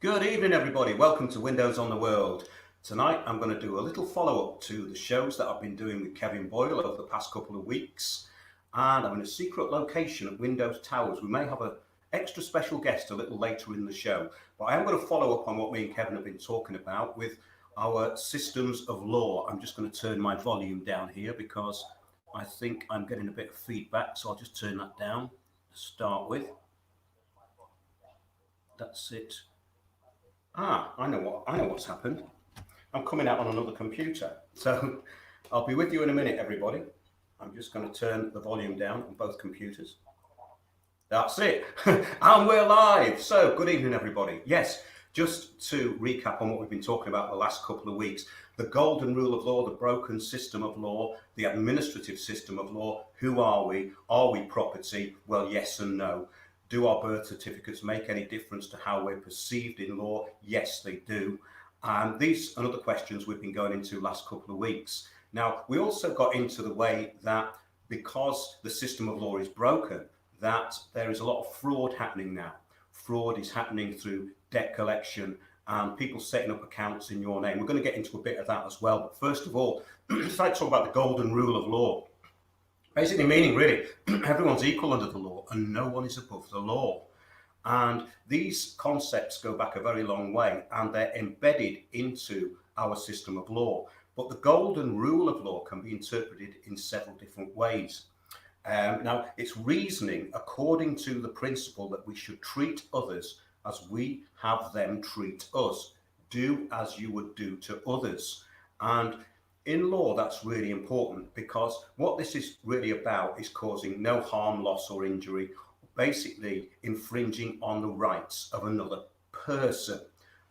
Good evening, everybody. Welcome to Windows on the World. Tonight, I'm going to do a little follow-up to the shows that I've been doing with Kevin Boyle over the past couple of weeks. And I'm in a secret location at Windows Towers. We may have an extra special guest a little later in the show. But I am going to follow up on what me and Kevin have been talking about with our systems of law. I'm just going to turn my volume down here because I think I'm getting a bit of feedback. So I'll just turn that down to start with. That's it. I know what's happened. I'm coming out on another computer. So I'll be with you in a minute, everybody. I'm just going to turn the volume down on both computers. That's it. And we're live. So good evening, everybody. Yes, just to recap on what we've been talking about the last couple of weeks, the golden rule of law, the broken system of law, the administrative system of law. Who are we? Are we property? Well, yes and no. Do our birth certificates make any difference to how we're perceived in law? Yes, they do. And these and other questions we've been going into last couple of weeks. Now, we also got into the way that because the system of law is broken, that there is a lot of fraud happening now. Fraud is happening through debt collection and people setting up accounts in your name. We're going to get into a bit of that as well. But first of all, let's talk about the golden rule of law. Basically meaning, really, everyone's equal under the law and no one is above the law. And these concepts go back a very long way and they're embedded into our system of law. But the golden rule of law can be interpreted in several different ways. Now, it's reasoning according to the principle that we should treat others as we have them treat us. Do as you would do to others. And in law, that's really important because what this is really about is causing no harm, loss or injury, basically infringing on the rights of another person.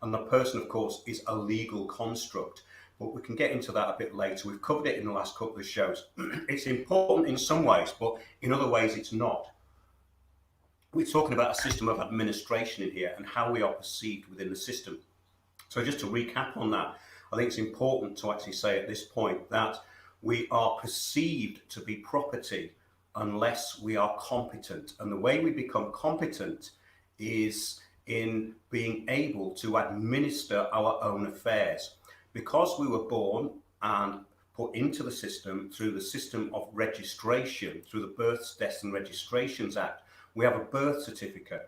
And the person, of course, is a legal construct, but we can get into that a bit later. We've covered it in the last couple of shows. It's important in some ways, but in other ways it's not. We're talking about a system of administration in here and how we are perceived within the system. So just to recap on that, I think it's important to actually say at this point that we are perceived to be property unless we are competent. And the way we become competent is in being able to administer our own affairs. Because we were born and put into the system through the system of registration, through the Births, Deaths and Registrations Act, we have a birth certificate.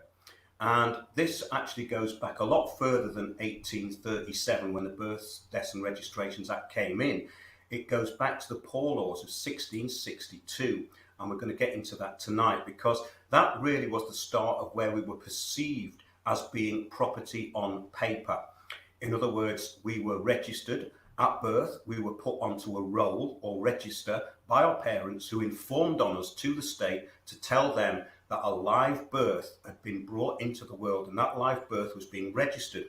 And this actually goes back a lot further than 1837 when the Births, Deaths and Registrations Act came in. It goes back to the Poor Laws of 1662. And we're going to get into that tonight because that really was the start of where we were perceived as being property on paper. In other words, we were registered at birth, we were put onto a roll or register by our parents who informed on us to the state to tell them that a live birth had been brought into the world and that live birth was being registered.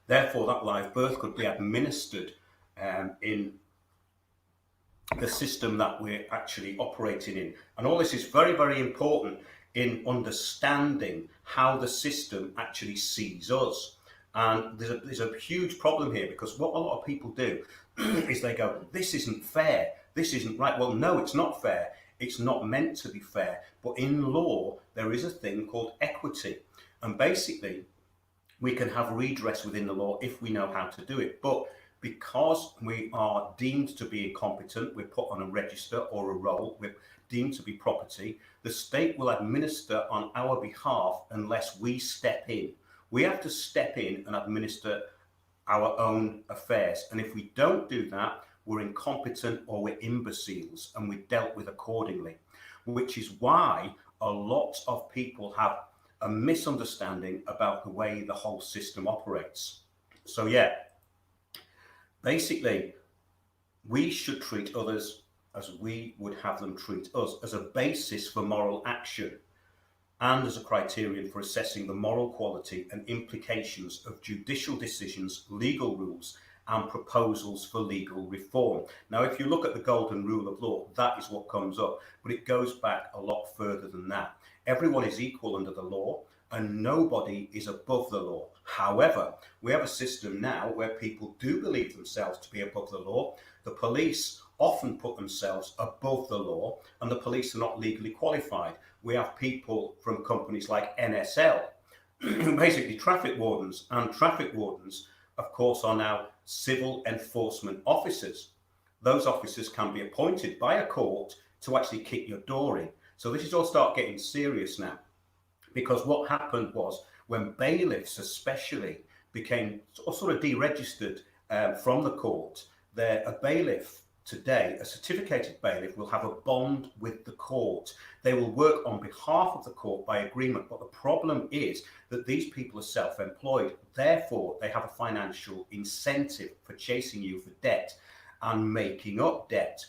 Therefore, that live birth could be administered in the system that we're actually operating in. And all this is very, very important in understanding how the system actually sees us. And there's a huge problem here because what a lot of people do is they go, this isn't fair, this isn't right. Well, no, it's not fair. It's not meant to be fair. But in law, there is a thing called equity. And basically, we can have redress within the law if we know how to do it. But because we are deemed to be incompetent, we're put on a register or a roll, we're deemed to be property, the state will administer on our behalf unless we step in. We have to step in and administer our own affairs. And if we don't do that, we're incompetent or we're imbeciles and we're dealt with accordingly, which is why a lot of people have a misunderstanding about the way the whole system operates. So yeah, basically, we should treat others as we would have them treat us as a basis for moral action and as a criterion for assessing the moral quality and implications of judicial decisions, legal rules, and proposals for legal reform. Now, if you look at the golden rule of law, that is what comes up, but it goes back a lot further than that. Everyone is equal under the law, and nobody is above the law. However, we have a system now where people do believe themselves to be above the law. The police often put themselves above the law, and the police are not legally qualified. We have people from companies like NSL basically traffic wardens. And traffic wardens, of course, are now civil enforcement officers. Those officers can be appointed by a court to actually kick your door in. So this is all start getting serious now, because what happened was when bailiffs especially became sort of deregistered from the court, a bailiff today, a certificated bailiff, will have a bond with the court. They will work on behalf of the court by agreement, but the problem is that these people are self-employed. Therefore, they have a financial incentive for chasing you for debt and making up debt.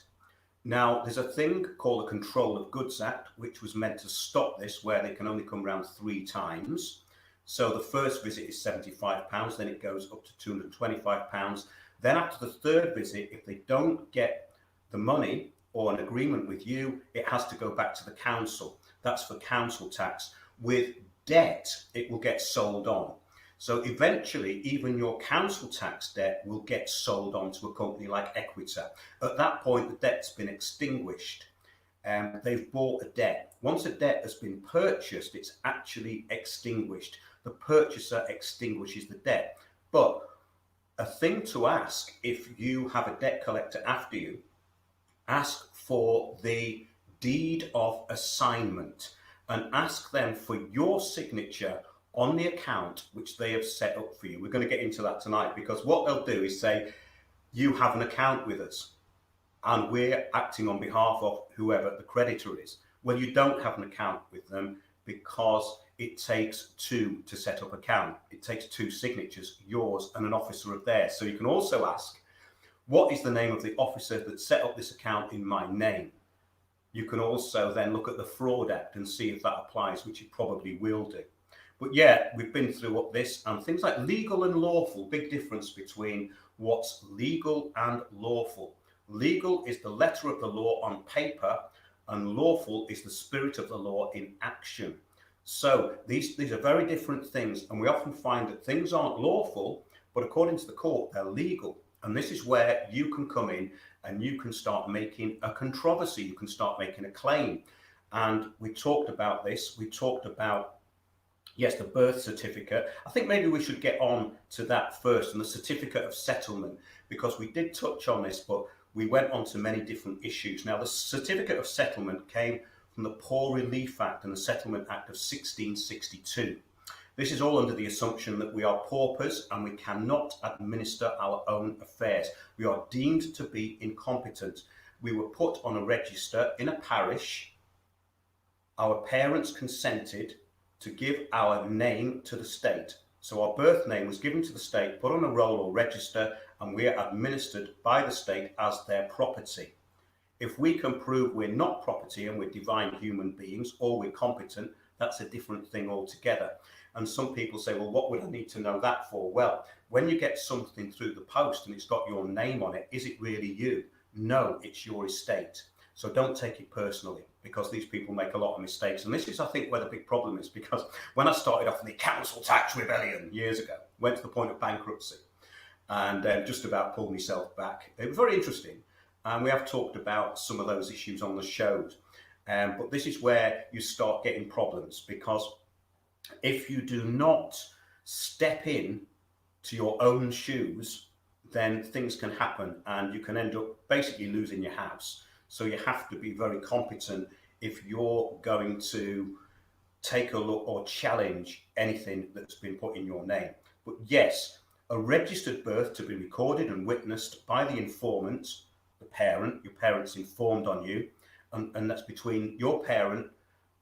Now, there's a thing called the Control of Goods Act, which was meant to stop this, where they can only come round 3 times. So the first visit is £75, then it goes up to £225. Then after the 3rd visit, if they don't get the money or an agreement with you, it has to go back to the council. That's for council tax. With debt, it will get sold on. So eventually, even your council tax debt will get sold on to a company like Equita. At that point, the debt's been extinguished. They've bought a debt. Once a debt has been purchased, it's actually extinguished. The purchaser extinguishes the debt. But a thing to ask, if you have a debt collector after you, ask for the deed of assignment and ask them for your signature on the account which they have set up for you. We're going to get into that tonight, because what they'll do is say, you have an account with us and we're acting on behalf of whoever the creditor is. Well, you don't have an account with them, because it takes 2 to set up an account. It takes 2 signatures, yours and an officer of theirs. So you can also ask, what is the name of the officer that set up this account in my name? You can also then look at the Fraud Act and see if that applies, which it probably will do. But yeah, we've been through this, and things like legal and lawful, big difference between what's legal and lawful. Legal is the letter of the law on paper, and lawful is the spirit of the law in action. So these are very different things, and we often find that things aren't lawful, but according to the court, they're legal. And this is where you can come in and you can start making a controversy, you can start making a claim. And we talked about this, we talked about, yes, the birth certificate. I think maybe we should get on to that first, and the certificate of settlement, because we did touch on this, but we went on to many different issues. Now, the certificate of settlement came from the Poor Relief Act and the Settlement Act of 1662. This is all under the assumption that we are paupers and we cannot administer our own affairs. We are deemed to be incompetent. We were put on a register in a parish. Our parents consented to give our name to the state. So our birth name was given to the state, put on a roll or register, and we are administered by the state as their property. If we can prove we're not property and we're divine human beings, or we're competent, that's a different thing altogether. And some people say, well, what would I need to know that for? Well, when you get something through the post and it's got your name on it, is it really you? No, it's your estate. So don't take it personally, because these people make a lot of mistakes. And this is, I think, where the big problem is, because when I started off in the council tax rebellion years ago, went to the point of bankruptcy and just about pulled myself back. It was very interesting. And we have talked about some of those issues on the shows. But this is where you start getting problems, because if you do not step in to your own shoes, then things can happen and you can end up basically losing your house. So you have to be very competent if you're going to take a look or challenge anything that's been put in your name. But yes, a registered birth to be recorded and witnessed by the informant, the parent, your parent's informed on you, and that's between your parent,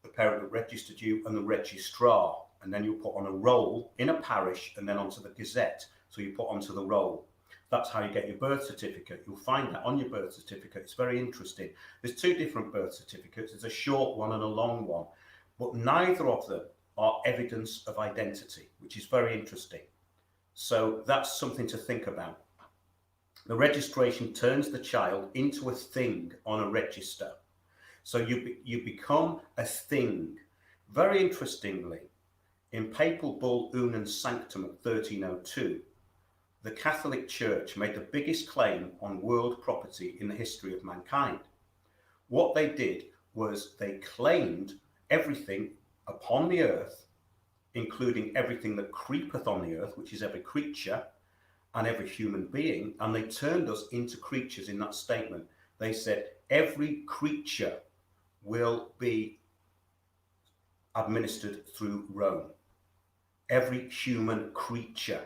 the parent that registered you, and the registrar. And then you put on a roll in a parish and then onto the Gazette. So you put onto the roll. That's how you get your birth certificate. You'll find that on your birth certificate. It's very interesting. There's 2 different birth certificates. There's a short one and a long one, but neither of them are evidence of identity, which is very interesting. So that's something to think about. The registration turns the child into a thing on a register. So you become a thing. Very interestingly, in Papal Bull Unum Sanctum of 1302, the Catholic Church made the biggest claim on world property in the history of mankind. What they did was they claimed everything upon the earth including everything that creepeth on the earth, which is every creature and every human being, and they turned us into creatures in that statement. They said every creature will be administered through Rome. Every human creature.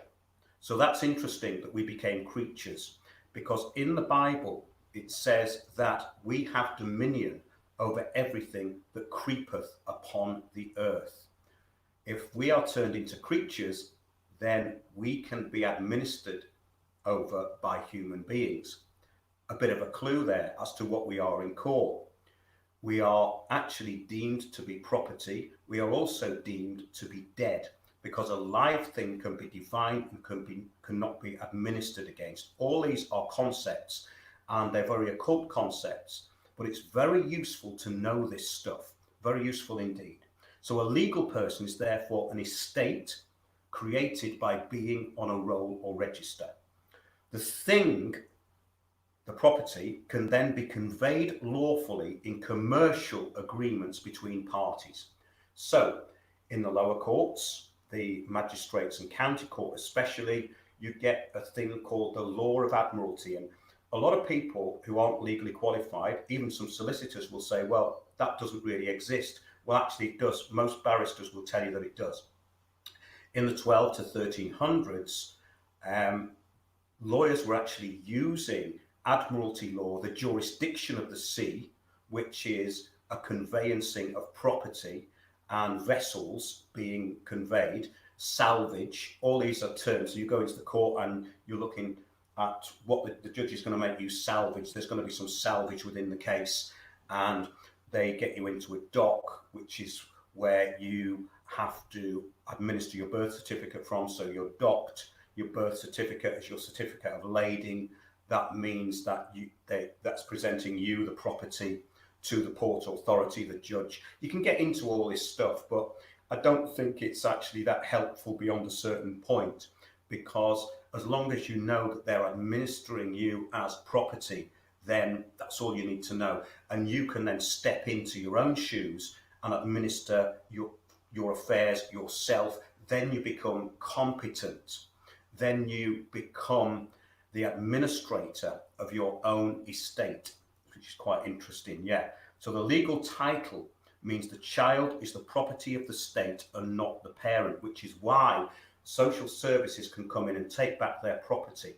So that's interesting that we became creatures, because in the Bible it says that we have dominion over everything that creepeth upon the earth. If we are turned into creatures, then we can be administered over by human beings. A bit of a clue there as to what we are in core. We are actually deemed to be property. We are also deemed to be dead, because a live thing can be defined and cannot be administered against. All these are concepts, and they're very occult concepts, but it's very useful to know this stuff, very useful indeed. So a legal person is therefore an estate created by being on a roll or register. The thing, the property, can then be conveyed lawfully in commercial agreements between parties. So in the lower courts, the magistrates and county court especially, you get a thing called the law of admiralty. And a lot of people who aren't legally qualified, even some solicitors, will say, well, that doesn't really exist. Well, actually it does. Most barristers will tell you that it does. In the 12 to 1300s, lawyers were actually using admiralty law, the jurisdiction of the sea, which is a conveyancing of property and vessels being conveyed, salvage, all these are terms. So you go into the court and you're looking at what the judge is going to make you salvage. There's going to be some salvage within the case, and they get you into a dock, which is where you have to administer your birth certificate from. So you're docked. Your birth certificate is your certificate of lading. That means that that's presenting you, the property, to the port authority, the judge. You can get into all this stuff, but I don't think it's actually that helpful beyond a certain point, because as long as you know that they're administering you as property, then that's all you need to know. And you can then step into your own shoes and administer your affairs yourself. Then you become competent. Then you become the administrator of your own estate, which is quite interesting, yeah. So the legal title means the child is the property of the state and not the parent, which is why social services can come in and take back their property.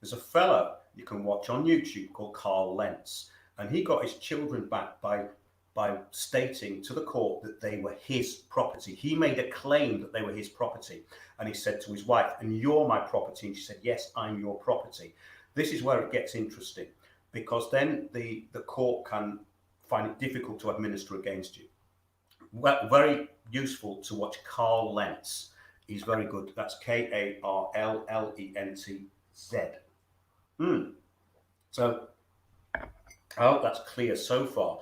There's a fellow you can watch on YouTube called Carl Lentz, and he got his children back by stating to the court that they were his property. He made a claim that they were his property, and he said to his wife, "And you're my property?" And she said, "Yes, I'm your property." This is where it gets interesting, because then the court can find it difficult to administer against you. Well, very useful to watch Carl Lentz. He's very good. That's Karllentz. So I hope that's clear so far.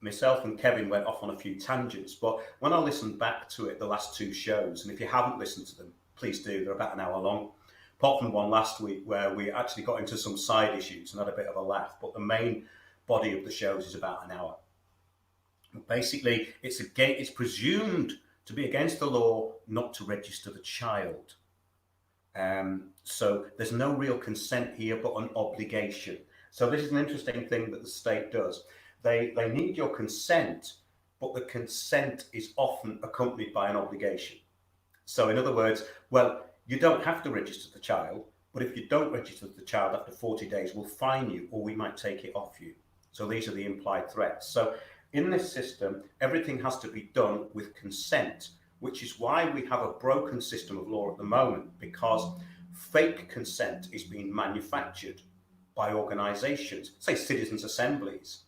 Myself and Kevin went off on a few tangents, but when I listened back to it, the last two shows, and if you haven't listened to them, please do. They're about an hour long. Apart from one last week where we actually got into some side issues and had a bit of a laugh, but the main body of the shows is about an hour. Basically, it's presumed to be against the law not to register the child. So there's no real consent here, but an obligation. So this is an interesting thing that the state does. They need your consent, but the consent is often accompanied by an obligation. So in other words, well, you don't have to register the child, but if you don't register the child after 40 days, we'll fine you or we might take it off you. So these are the implied threats. So in this system, everything has to be done with consent, which is why we have a broken system of law at the moment, because fake consent is being manufactured by organizations, say citizens' assemblies.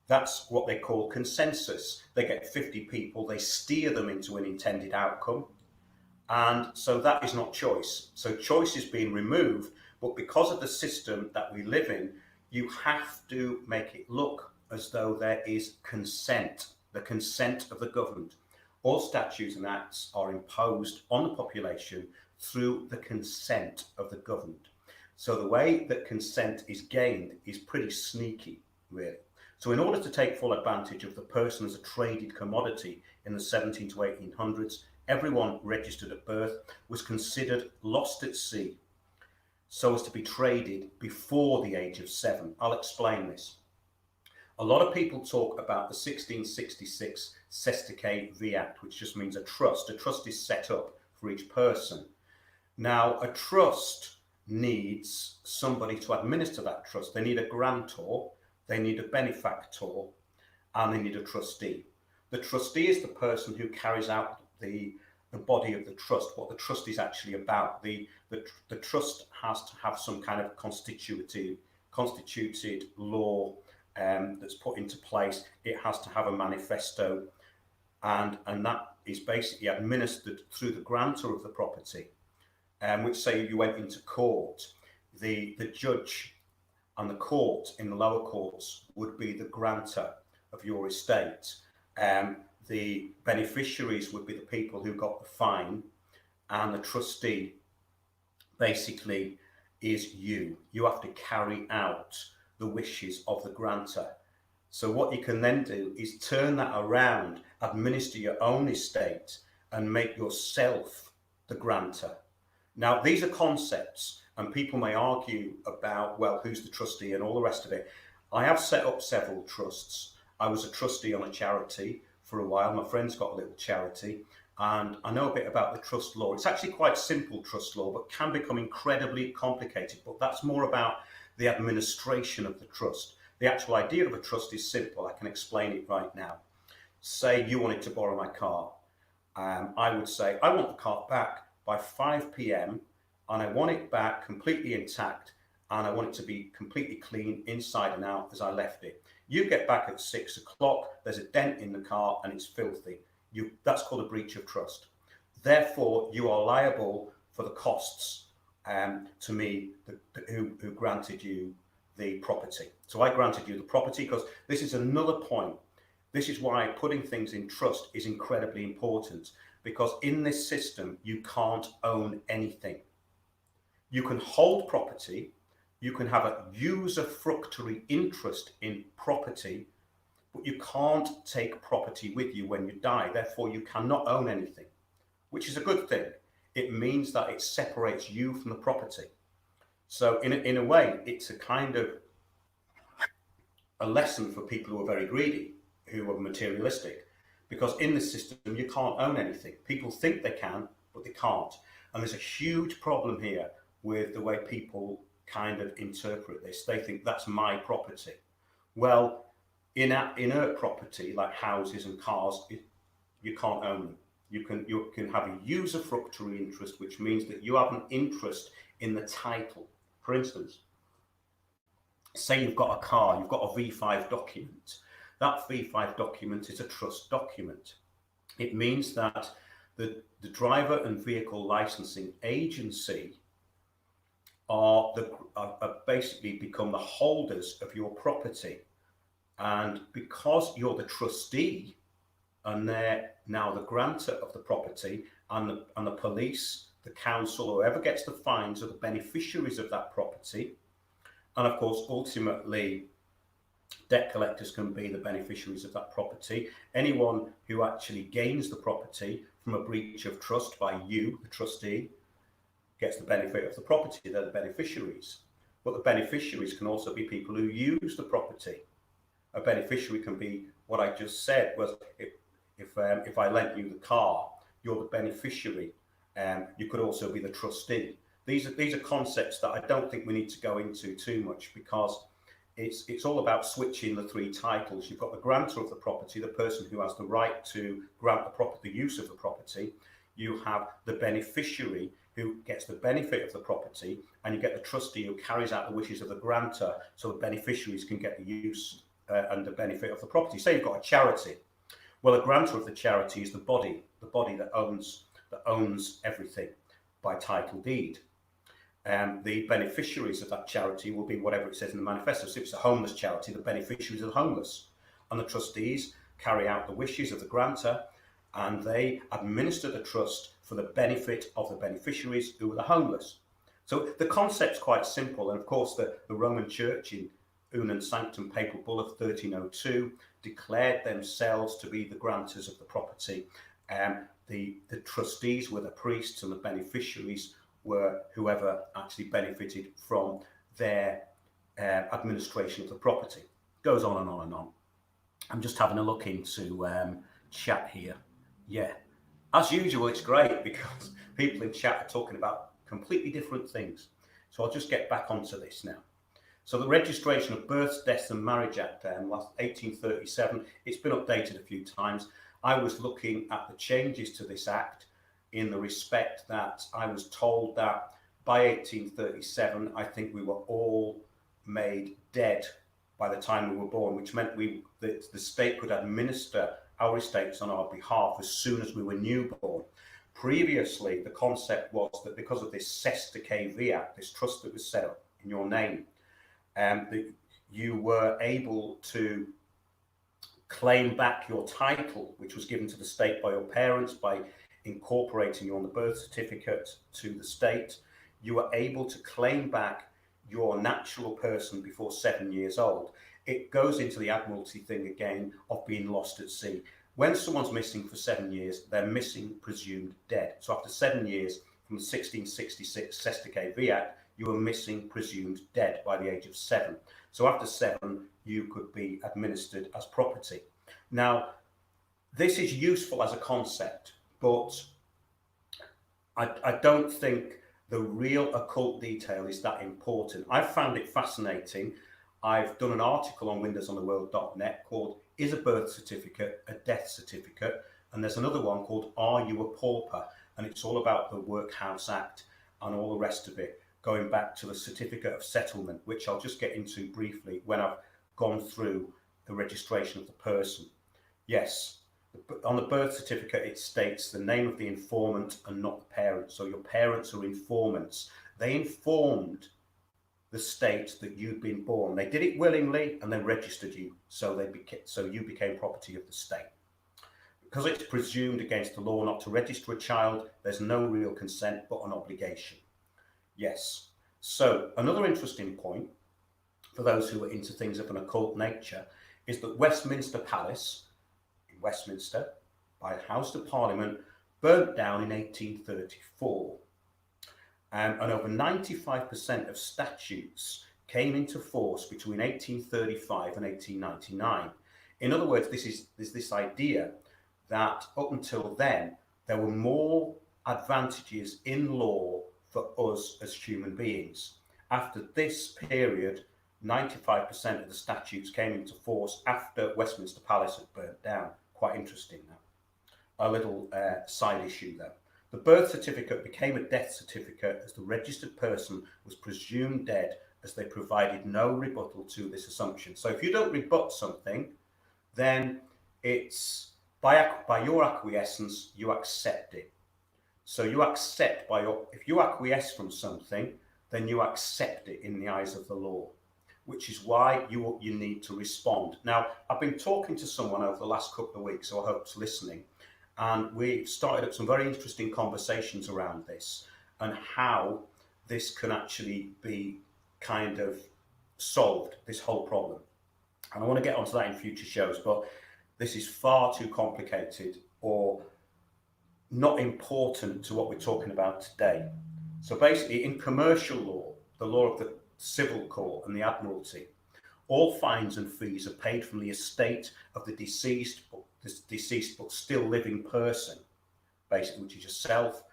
That's what they call consensus. They get 50 people, they steer them into an intended outcome. And so that is not choice. So choice is being removed, but because of the system that we live in, you have to make it look as though there is consent, the consent of the governed. All statutes and acts are imposed on the population through the consent of the governed. So the way that consent is gained is pretty sneaky, really. So in order to take full advantage of the person as a traded commodity in the 17 to 1800s, everyone registered at birth was considered lost at sea, so as to be traded before the age of 7. I'll explain this. A lot of people talk about the 1666 Sestike V Act, which just means a trust. A trust is set up for each person. Now, a trust needs somebody to administer that trust. They need a grantor, they need a benefactor, and they need a trustee. The trustee is the person who carries out the body of the trust, what the trust is actually about. The trust has to have some kind of constituted law that's put into place. It has to have a manifesto, and that is basically administered through the grantor of the property. Which, say you went into court, the judge and the court in the lower courts would be the grantor of your estate. The beneficiaries would be the people who got the fine, and the trustee basically is you. You have to carry out the wishes of the grantor. So what you can then do is turn that around, administer your own estate, and make yourself the grantor. Now, these are concepts, and people may argue about, well, who's the trustee and all the rest of it. I have set up several trusts. I was a trustee on a charity for a while. My friend's got a little charity, and I know a bit about the trust law. It's actually quite simple trust law, but can become incredibly complicated. But that's more about the administration of the trust. The actual idea of a trust is simple. I can explain it right now. Say you wanted to borrow my car. I would say, I want the car back by 5 p.m. and I want it back completely intact, and I want it to be completely clean inside and out as I left it. You get back at 6 o'clock, there's a dent in the car and it's filthy. That's called a breach of trust. Therefore, you are liable for the costs to me who granted you the property. So I granted you the property because this is another point. This is why putting things in trust is incredibly important, because in this system, you can't own anything. You can hold property, you can have a usufructuary interest in property, but you can't take property with you when you die. Therefore, you cannot own anything, which is a good thing. It means that it separates you from the property. So in a way, it's a kind of a lesson for people who are very greedy, who are materialistic, because in this system, you can't own anything. People think they can, but they can't. And there's a huge problem here with the way people kind of interpret this. They think that's my property. Well, inert property like houses and cars, you can't own them. You can have a usufructuary interest, which means that you have an interest in the title. For instance, say you've got a car, you've got a V5 document. That V5 document is a trust document. It means that the driver and vehicle licensing agency are basically become the holders of your property. And because you're the trustee and they're now the grantor of the property, and the police, the council, whoever gets the fines are the beneficiaries of that property. And of course, ultimately, debt collectors can be the beneficiaries of that property. Anyone who actually gains the property from a breach of trust by you, the trustee, gets the benefit of the property. They're the beneficiaries. But the beneficiaries can also be people who use the property. A beneficiary can be what I just said, was if I lent you the car, you're the beneficiary. You could also be the trustee. These are concepts that I don't think we need to go into too much, because it's all about switching the three titles. You've got the grantor of the property, the person who has the right to grant the use of the property. You have the beneficiary who gets the benefit of the property, and you get the trustee who carries out the wishes of the grantor, so the beneficiaries can get the use and the benefit of the property. Say you've got a charity. Well, a grantor of the charity is the body that owns everything by title deed. The beneficiaries of that charity will be whatever it says in the manifesto. So if it's a homeless charity, the beneficiaries are the homeless, and the trustees carry out the wishes of the grantor, and they administer the trust for the benefit of the beneficiaries who are the homeless. So the concept's quite simple, and of course the Roman Church in Unum Sanctum Papal Bull of 1302 declared themselves to be the grantors of the property. The trustees were the priests and the beneficiaries were whoever actually benefited from their administration of the property. Goes on and on and on. I'm just having a look into chat here. Yeah, as usual, it's great because people in chat are talking about completely different things. So I'll just get back onto this now. So the Registration of Births, Deaths and Marriage Act, 1837, it's been updated a few times. I was looking at the changes to this act in the respect that I was told that by 1837, I think we were all made dead by the time we were born, which meant that the state could administer our estates on our behalf as soon as we were newborn. Previously, the concept was that because of this Cesta KV Act, this trust that was set up in your name, that you were able to claim back your title, which was given to the state by your parents by incorporating you on the birth certificate to the state. You were able to claim back your natural person before 7 years old. It goes into the Admiralty thing again of being lost at sea. When someone's missing for 7 years, they're missing presumed dead. So after 7 years from the 1666 Cesta KV Act, you were missing presumed dead by the age of 7. So after 7, you could be administered as property. Now, this is useful as a concept, but I don't think the real occult detail is that important. I've found it fascinating. I've done an article on windowsontheworld.net called Is a Birth Certificate a Death Certificate? And there's another one called Are You a Pauper? And it's all about the Workhouse Act and all the rest of it, going back to the Certificate of Settlement, which I'll just get into briefly when I've gone through the registration of the person. Yes, on the birth certificate, it states the name of the informant and not the parent. So your parents are informants. They informed the state that you'd been born. They did it willingly and they registered you. So you became property of the state. Because it's presumed against the law not to register a child, there's no real consent but an obligation. Yes. So another interesting point for those who are into things of an occult nature is that Westminster Palace in Westminster by the House of Parliament burnt down in 1834. And over 95% of statutes came into force between 1835 and 1899. In other words, there's this idea that up until then, there were more advantages in law for us as human beings. After this period, 95% of the statutes came into force after Westminster Palace had burnt down. Quite interesting that. A little side issue though. The birth certificate became a death certificate as the registered person was presumed dead as they provided no rebuttal to this assumption. So if you don't rebut something, then it's by your acquiescence, you accept it. So you accept if you acquiesce from something, then you accept it in the eyes of the law, which is why you need to respond. Now, I've been talking to someone over the last couple of weeks, so I hope it's listening, and we've started up some very interesting conversations around this and how this can actually be kind of solved, this whole problem. And I want to get onto that in future shows, but this is far too complicated or not important to what we're talking about today. So basically, in commercial law, the law of the civil court and the Admiralty, all fines and fees are paid from the estate of the deceased but still living person, basically, which is yourself,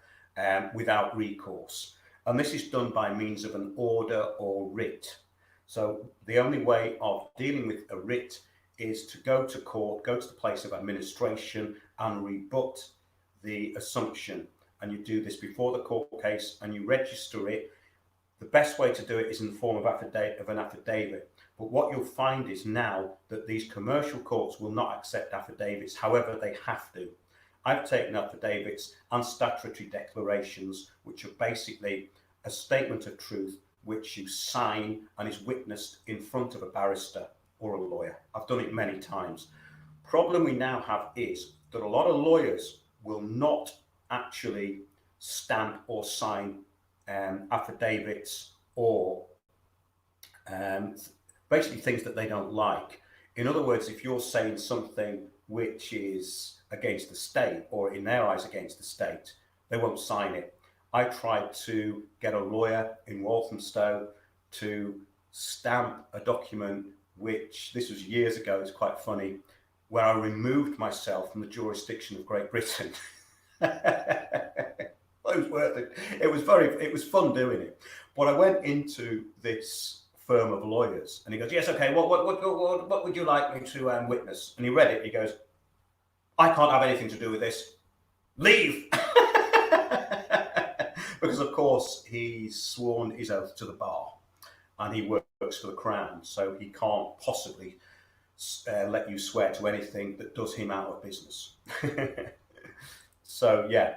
without recourse. And this is done by means of an order or writ. So the only way of dealing with a writ is to go to court, go to the place of administration and rebut the assumption. And you do this before the court case and you register it. The best way to do it is in the form of an affidavit. But what you'll find is now that these commercial courts will not accept affidavits. However, they have to. I've taken affidavits and statutory declarations, which are basically a statement of truth, which you sign and is witnessed in front of a barrister or a lawyer. I've done it many times. Problem we now have is that a lot of lawyers will not actually stamp or sign affidavits or basically things that they don't like. In other words, if you're saying something which is against the state, or in their eyes against the state, they won't sign it. I tried to get a lawyer in Walthamstow to stamp a document, which this was years ago, it's quite funny, where I removed myself from the jurisdiction of Great Britain. It was worth it. It was fun doing it. But I went into this firm of lawyers, and he goes, "Yes, okay. What would you like me to witness?" And he read it. He goes, "I can't have anything to do with this. Leave." Because of course he's sworn his oath to the bar, and he works for the Crown, so he can't possibly let you swear to anything that does him out of business. So yeah,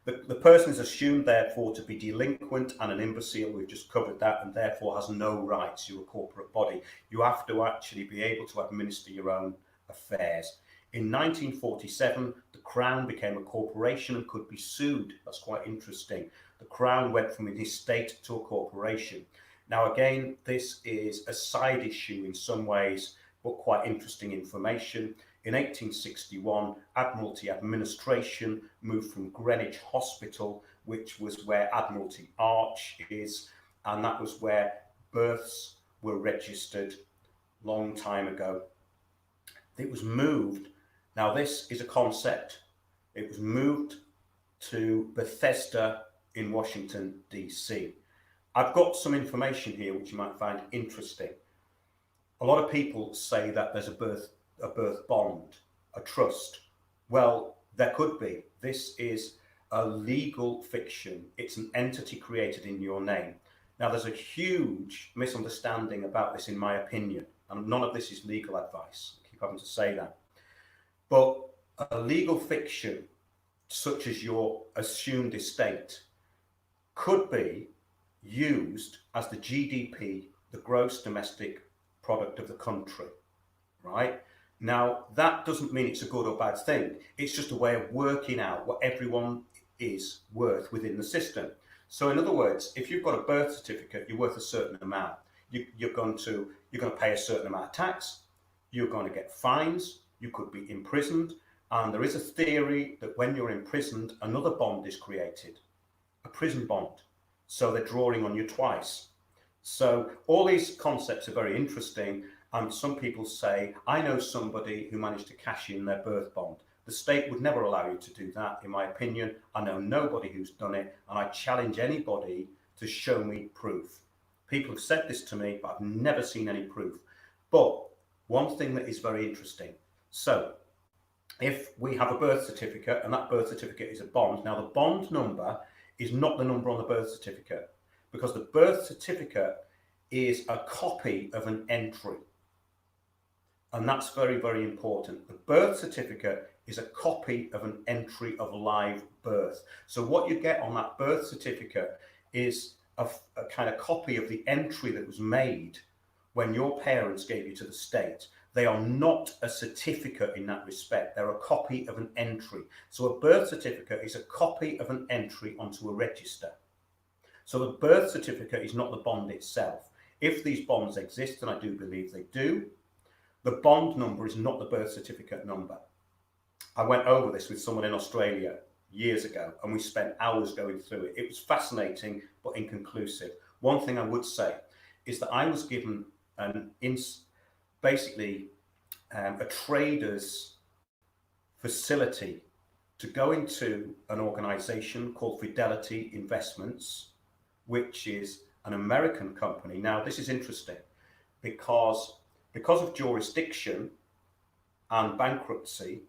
the person is assumed therefore to be delinquent and an imbecile. We've just covered that, and therefore has no rights. You're a corporate body. You have to actually be able to administer your own affairs. In 1947, the Crown became a corporation and could be sued. That's quite interesting. The Crown went from an estate to a corporation. Now again, this is a side issue in some ways, but quite interesting information. In 1861, Admiralty administration moved from Greenwich Hospital, which was where Admiralty Arch is, and that was where births were registered long time ago. It was moved, now this is a concept, it was moved to Bethesda in Washington, DC. I've got some information here which you might find interesting. A lot of people say that there's a birth bond, a trust. Well, there could be. This is a legal fiction. It's an entity created in your name. Now, there's a huge misunderstanding about this, in my opinion, and none of this is legal advice. I keep having to say that. But a legal fiction, such as your assumed estate, could be used as the GDP, the gross domestic product of the country, right? Now, that doesn't mean it's a good or bad thing. It's just a way of working out what everyone is worth within the system. So in other words, if you've got a birth certificate, you're worth a certain amount. You're going to pay a certain amount of tax. You're going to get fines. You could be imprisoned. And there is a theory that when you're imprisoned, another bond is created, a prison bond. So they're drawing on you twice. So all these concepts are very interesting. And some people say, I know somebody who managed to cash in their birth bond. The state would never allow you to do that, in my opinion. I know nobody who's done it, and I challenge anybody to show me proof. People have said this to me, but I've never seen any proof. But one thing that is very interesting. So if we have a birth certificate, and that birth certificate is a bond, now the bond number is not the number on the birth certificate, because the birth certificate is a copy of an entry. And that's very, very important. The birth certificate is a copy of an entry of live birth. So what you get on that birth certificate is a kind of copy of the entry that was made when your parents gave you to the state. They are not a certificate in that respect. They're a copy of an entry. So a birth certificate is a copy of an entry onto a register. So the birth certificate is not the bond itself. If these bonds exist, and I do believe they do, the bond number is not the birth certificate number. I went over this with someone in Australia years ago, and we spent hours going through it. It was fascinating, but inconclusive. One thing I would say is that I was given basically a trader's facility to go into an organization called Fidelity Investments, which is an American company. Now, this is interesting because of jurisdiction and bankruptcy,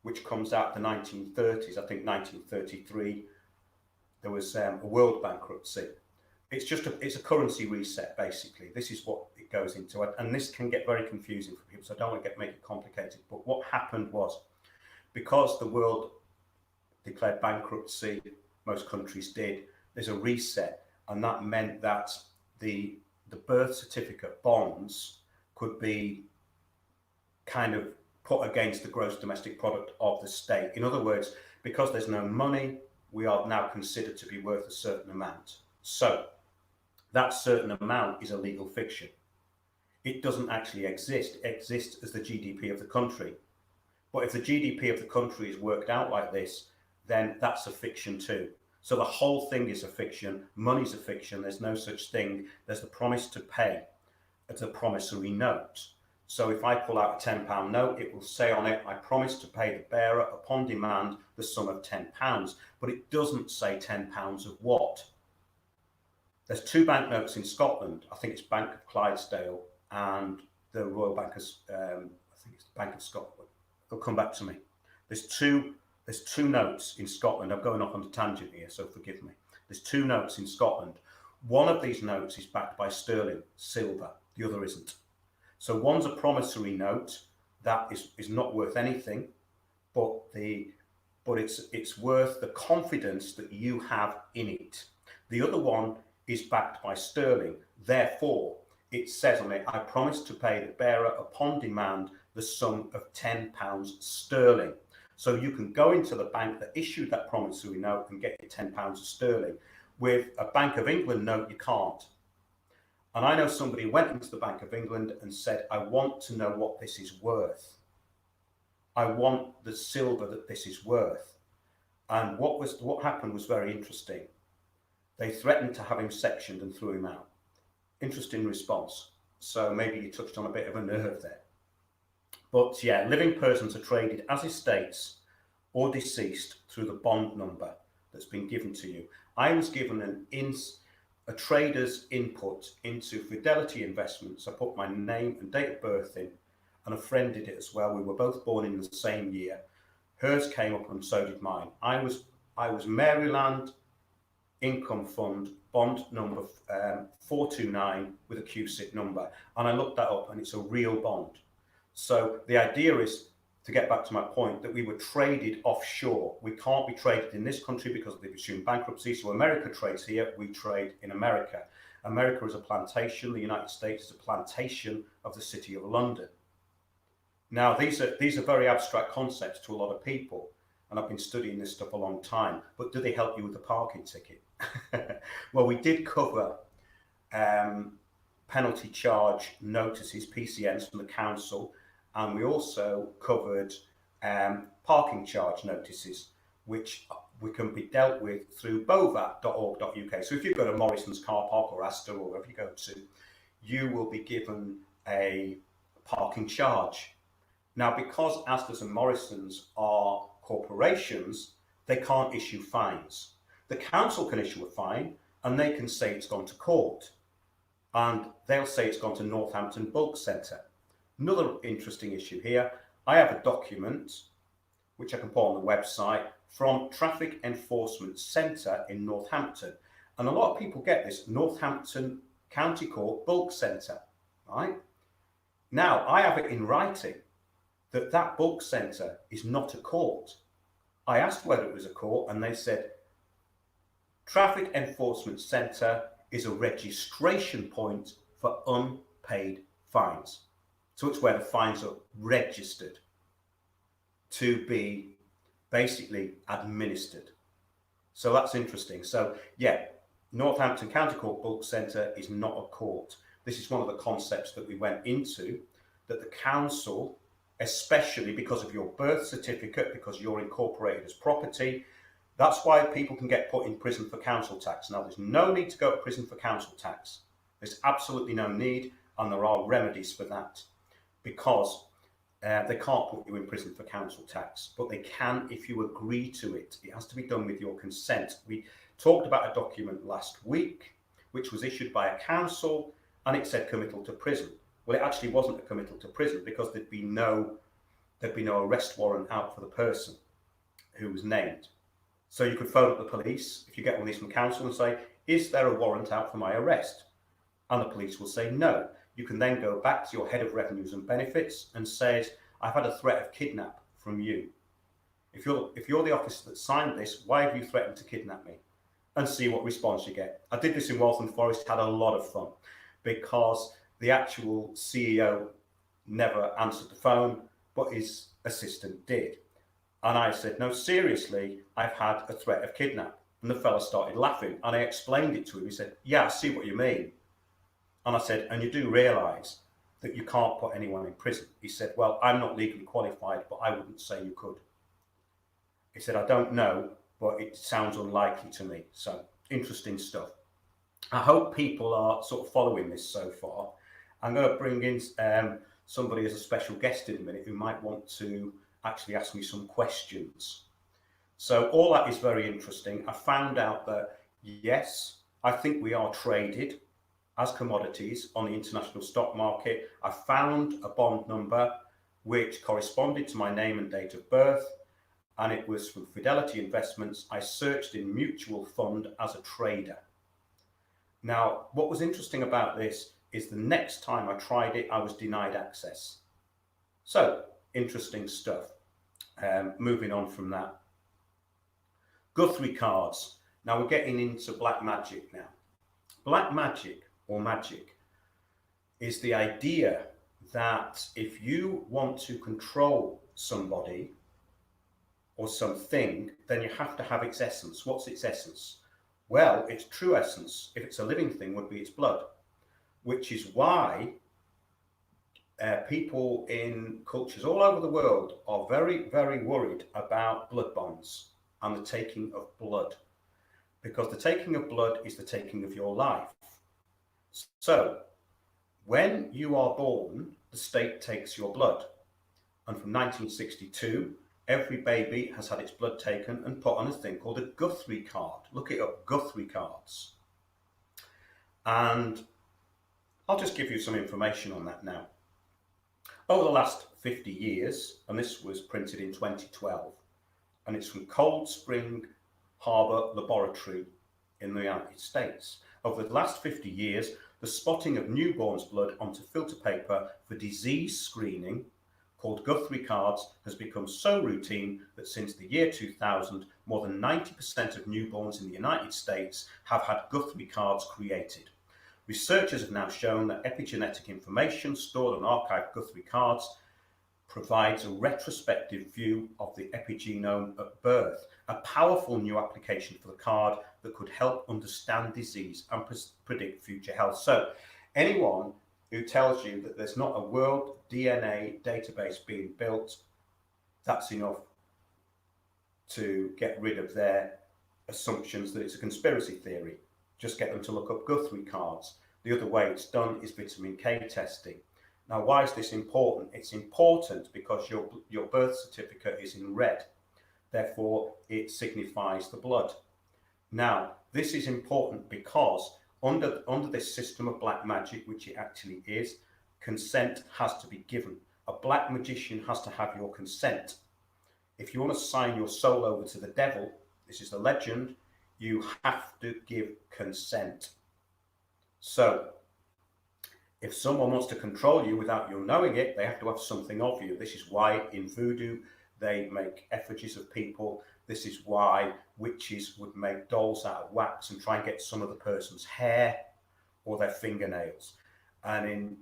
which comes out the 1930s, I think 1933, there was a world bankruptcy. It's a currency reset, basically. This is what it goes into, and this can get very confusing for people, so I don't want to make it complicated. But what happened was, because the world declared bankruptcy, most countries did, there's a reset, and that meant that the birth certificate bonds could be kind of put against the gross domestic product of the state. In other words, because there's no money, we are now considered to be worth a certain amount. So that certain amount is a legal fiction. It doesn't actually exist. It exists as the GDP of the country. But if the GDP of the country is worked out like this, then that's a fiction too. So the whole thing is a fiction. Money's a fiction. There's no such thing. There's the promise to pay. It's a promissory note. So if I pull out a £10 note, it will say on it, I promise to pay the bearer upon demand the sum of £10. But it doesn't say £10 of what. There's two banknotes in Scotland. I think it's Bank of Clydesdale and the Royal Bank of, I think it's the Bank of Scotland. They'll come back to me. There's two notes in Scotland. I'm going off on a tangent here, so forgive me. There's two notes in Scotland. One of these notes is backed by sterling, silver. The other isn't. So one's a promissory note that is not worth anything, but it's worth the confidence that you have in it. The other one is backed by sterling. Therefore, it says on it, I promise to pay the bearer upon demand the sum of £10 sterling. So you can go into the bank that issued that promissory note and get your £10 sterling. With a Bank of England note, you can't. And I know somebody went into the Bank of England and said, I want to know what this is worth. I want the silver that this is worth. And what happened was very interesting. They threatened to have him sectioned and threw him out. Interesting response. So maybe you touched on a bit of a nerve there. But yeah, living persons are traded as estates or deceased through the bond number that's been given to you. I was given a trader's input into Fidelity Investments. I put my name and date of birth in, and a friend did it as well. We were both born in the same year. Hers came up and so did mine. I was Maryland Income Fund bond number 429 with a QSIT number, and I looked that up and it's a real bond. So the idea is, to get back to my point, that we were traded offshore. We can't be traded in this country because they've assumed bankruptcy. So America trades here, we trade in America. America is a plantation, the United States is a plantation of the City of London. Now, these are very abstract concepts to a lot of people, and I've been studying this stuff a long time, but do they help you with the parking ticket? Well, we did cover penalty charge notices, PCNs from the council, and we also covered parking charge notices, which can be dealt with through bovat.org.uk. So if you go to Morrison's car park or Astor or wherever you go to, you will be given a parking charge. Now, because Astor's and Morrison's are corporations, they can't issue fines. The council can issue a fine and they can say it's gone to court, and they'll say it's gone to Northampton Bulk Centre. Another interesting issue here, I have a document which I can put on the website from Traffic Enforcement Centre in Northampton. And a lot of people get this, Northampton County Court Bulk Centre, right? Now, I have it in writing that bulk centre is not a court. I asked whether it was a court and they said, Traffic Enforcement Centre is a registration point for unpaid fines. So it's where the fines are registered to be basically administered. So that's interesting. So yeah, Northampton County Court Bulk Centre is not a court. This is one of the concepts that we went into, that the council, especially because of your birth certificate, because you're incorporated as property, that's why people can get put in prison for council tax. Now, there's no need to go to prison for council tax. There's absolutely no need, and there are remedies for that, because they can't put you in prison for council tax, but they can if you agree to it. It has to be done with your consent. We talked about a document last week, which was issued by a council, and it said committal to prison. Well, it actually wasn't a committal to prison because there'd be no arrest warrant out for the person who was named. So you could phone up the police if you get one of these from council and say, is there a warrant out for my arrest? And the police will say no. You can then go back to your head of revenues and benefits and say, I've had a threat of kidnap from you. If you're the officer that signed this, why have you threatened to kidnap me? And see what response you get. I did this in Waltham Forest, had a lot of fun, because the actual CEO never answered the phone, but his assistant did. And I said, no, seriously, I've had a threat of kidnap. And the fella started laughing. And I explained it to him. He said, yeah, I see what you mean. And I said, and you do realise that you can't put anyone in prison. He said, well, I'm not legally qualified, but I wouldn't say you could. He said, I don't know, but it sounds unlikely to me. So interesting stuff. I hope people are sort of following this so far. I'm going to bring in somebody as a special guest in a minute who might want to actually ask me some questions. So all that is very interesting. I found out that, yes, I think we are traded as commodities on the international stock market. I found a bond number which corresponded to my name and date of birth, and it was from Fidelity Investments. I searched in mutual fund as a trader. Now, what was interesting about this is the next time I tried it, I was denied access. So, interesting stuff. Moving on from that. Guthrie cards. Now we're getting into black magic now. Black magic or magic is the idea that if you want to control somebody or something, then you have to have its essence. What's its essence? Well, its true essence, if it's a living thing, would be its blood, which is why people in cultures all over the world are very, very worried about blood bonds and the taking of blood, because the taking of blood is the taking of your life. So when you are born, the state takes your blood. And from 1962, every baby has had its blood taken and put on a thing called a Guthrie card. Look it up, Guthrie cards. And I'll just give you some information on that now. Over the last 50 years, and this was printed in 2012, and it's from Cold Spring Harbor Laboratory in the United States. Over the last 50 years, the spotting of newborns' blood onto filter paper for disease screening, called Guthrie cards, has become so routine that since the year 2000, more than 90% of newborns in the United States have had Guthrie cards created. Researchers have now shown that epigenetic information stored on archived Guthrie cards provides a retrospective view of the epigenome at birth, a powerful new application for the card that could help understand disease and predict future health. So anyone who tells you that there's not a world DNA database being built, that's enough to get rid of their assumptions that it's a conspiracy theory. Just get them to look up Guthrie cards. The other way it's done is vitamin K testing. Now, why is this important? It's important because your birth certificate is in red. Therefore, it signifies the blood. Now, this is important because under this system of black magic, which it actually is, consent has to be given. A black magician has to have your consent. If you want to sign your soul over to the devil, this is the legend, you have to give consent. So, if someone wants to control you without you knowing it, they have to have something of you. This is why in voodoo they make effigies of people. This is why witches would make dolls out of wax and try and get some of the person's hair or their fingernails. And in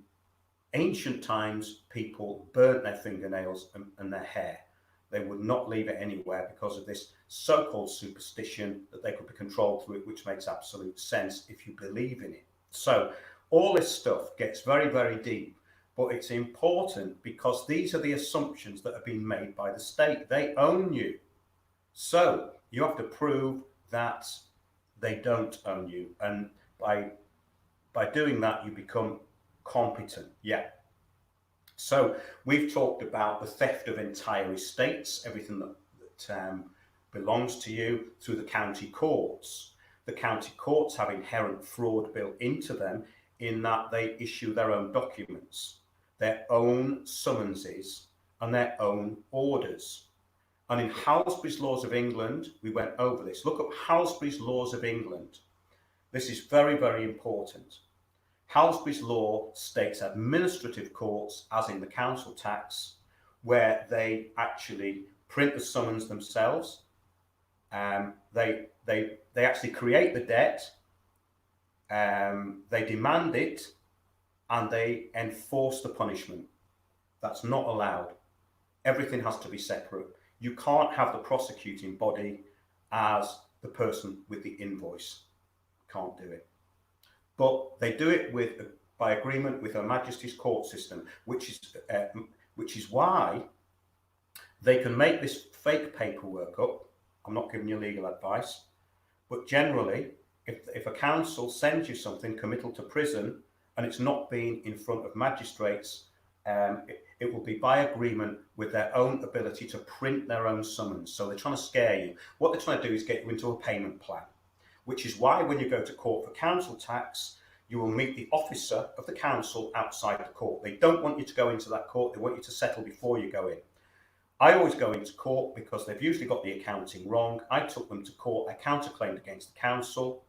ancient times, people burnt their fingernails and their hair. They would not leave it anywhere because of this so-called superstition that they could be controlled through it, which makes absolute sense if you believe in it. So all this stuff gets very, very deep, but it's important because these are the assumptions that have been made by the state. They own you. So you have to prove that they don't own you. And by doing that, you become competent. Yeah. So we've talked about the theft of entire estates, everything that belongs to you, through the county courts. The county courts have inherent fraud built into them in that they issue their own documents, their own summonses, and their own orders. And in Halsbury's Laws of England, we went over this. Look up Halsbury's Laws of England. This is very, very important. Halsbury's law states administrative courts, as in the council tax, where they actually print the summons themselves. They actually create the debt. They demand it, and they enforce the punishment. That's not allowed. Everything has to be separate. You can't have the prosecuting body as the person with the invoice. Can't do it. But they do it with by agreement with Her Majesty's court system, which is why they can make this fake paperwork up. I'm not giving you legal advice, but generally, if a council sends you something, committal to prison, and it's not been in front of magistrates, it will be by agreement with their own ability to print their own summons. So they're trying to scare you. What they're trying to do is get you into a payment plan, which is why when you go to court for council tax, you will meet the officer of the council outside the court. They don't want you to go into that court. They want you to settle before you go in. I always go into court because they've usually got the accounting wrong. I took them to court. I counterclaimed against the council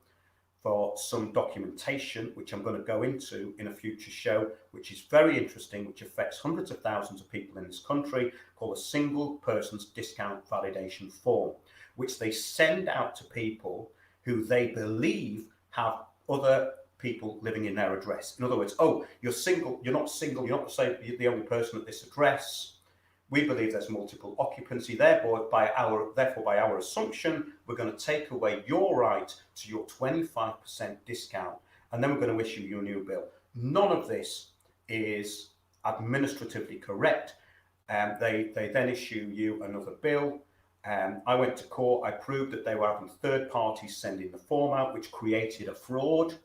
for some documentation, which I'm going to go into in a future show, which is very interesting, which affects hundreds of thousands of people in this country, called a single person's discount validation form, which they send out to people who they believe have other people living in their address. In other words, oh, you're single, you're not the only person at this address. We believe there's multiple occupancy, therefore by our assumption, we're going to take away your right to your 25% discount, and then we're going to issue you a new bill. None of this is administratively correct. They then issue you another bill. I went to court. I proved that they were having third parties sending the form out, which created a fraud.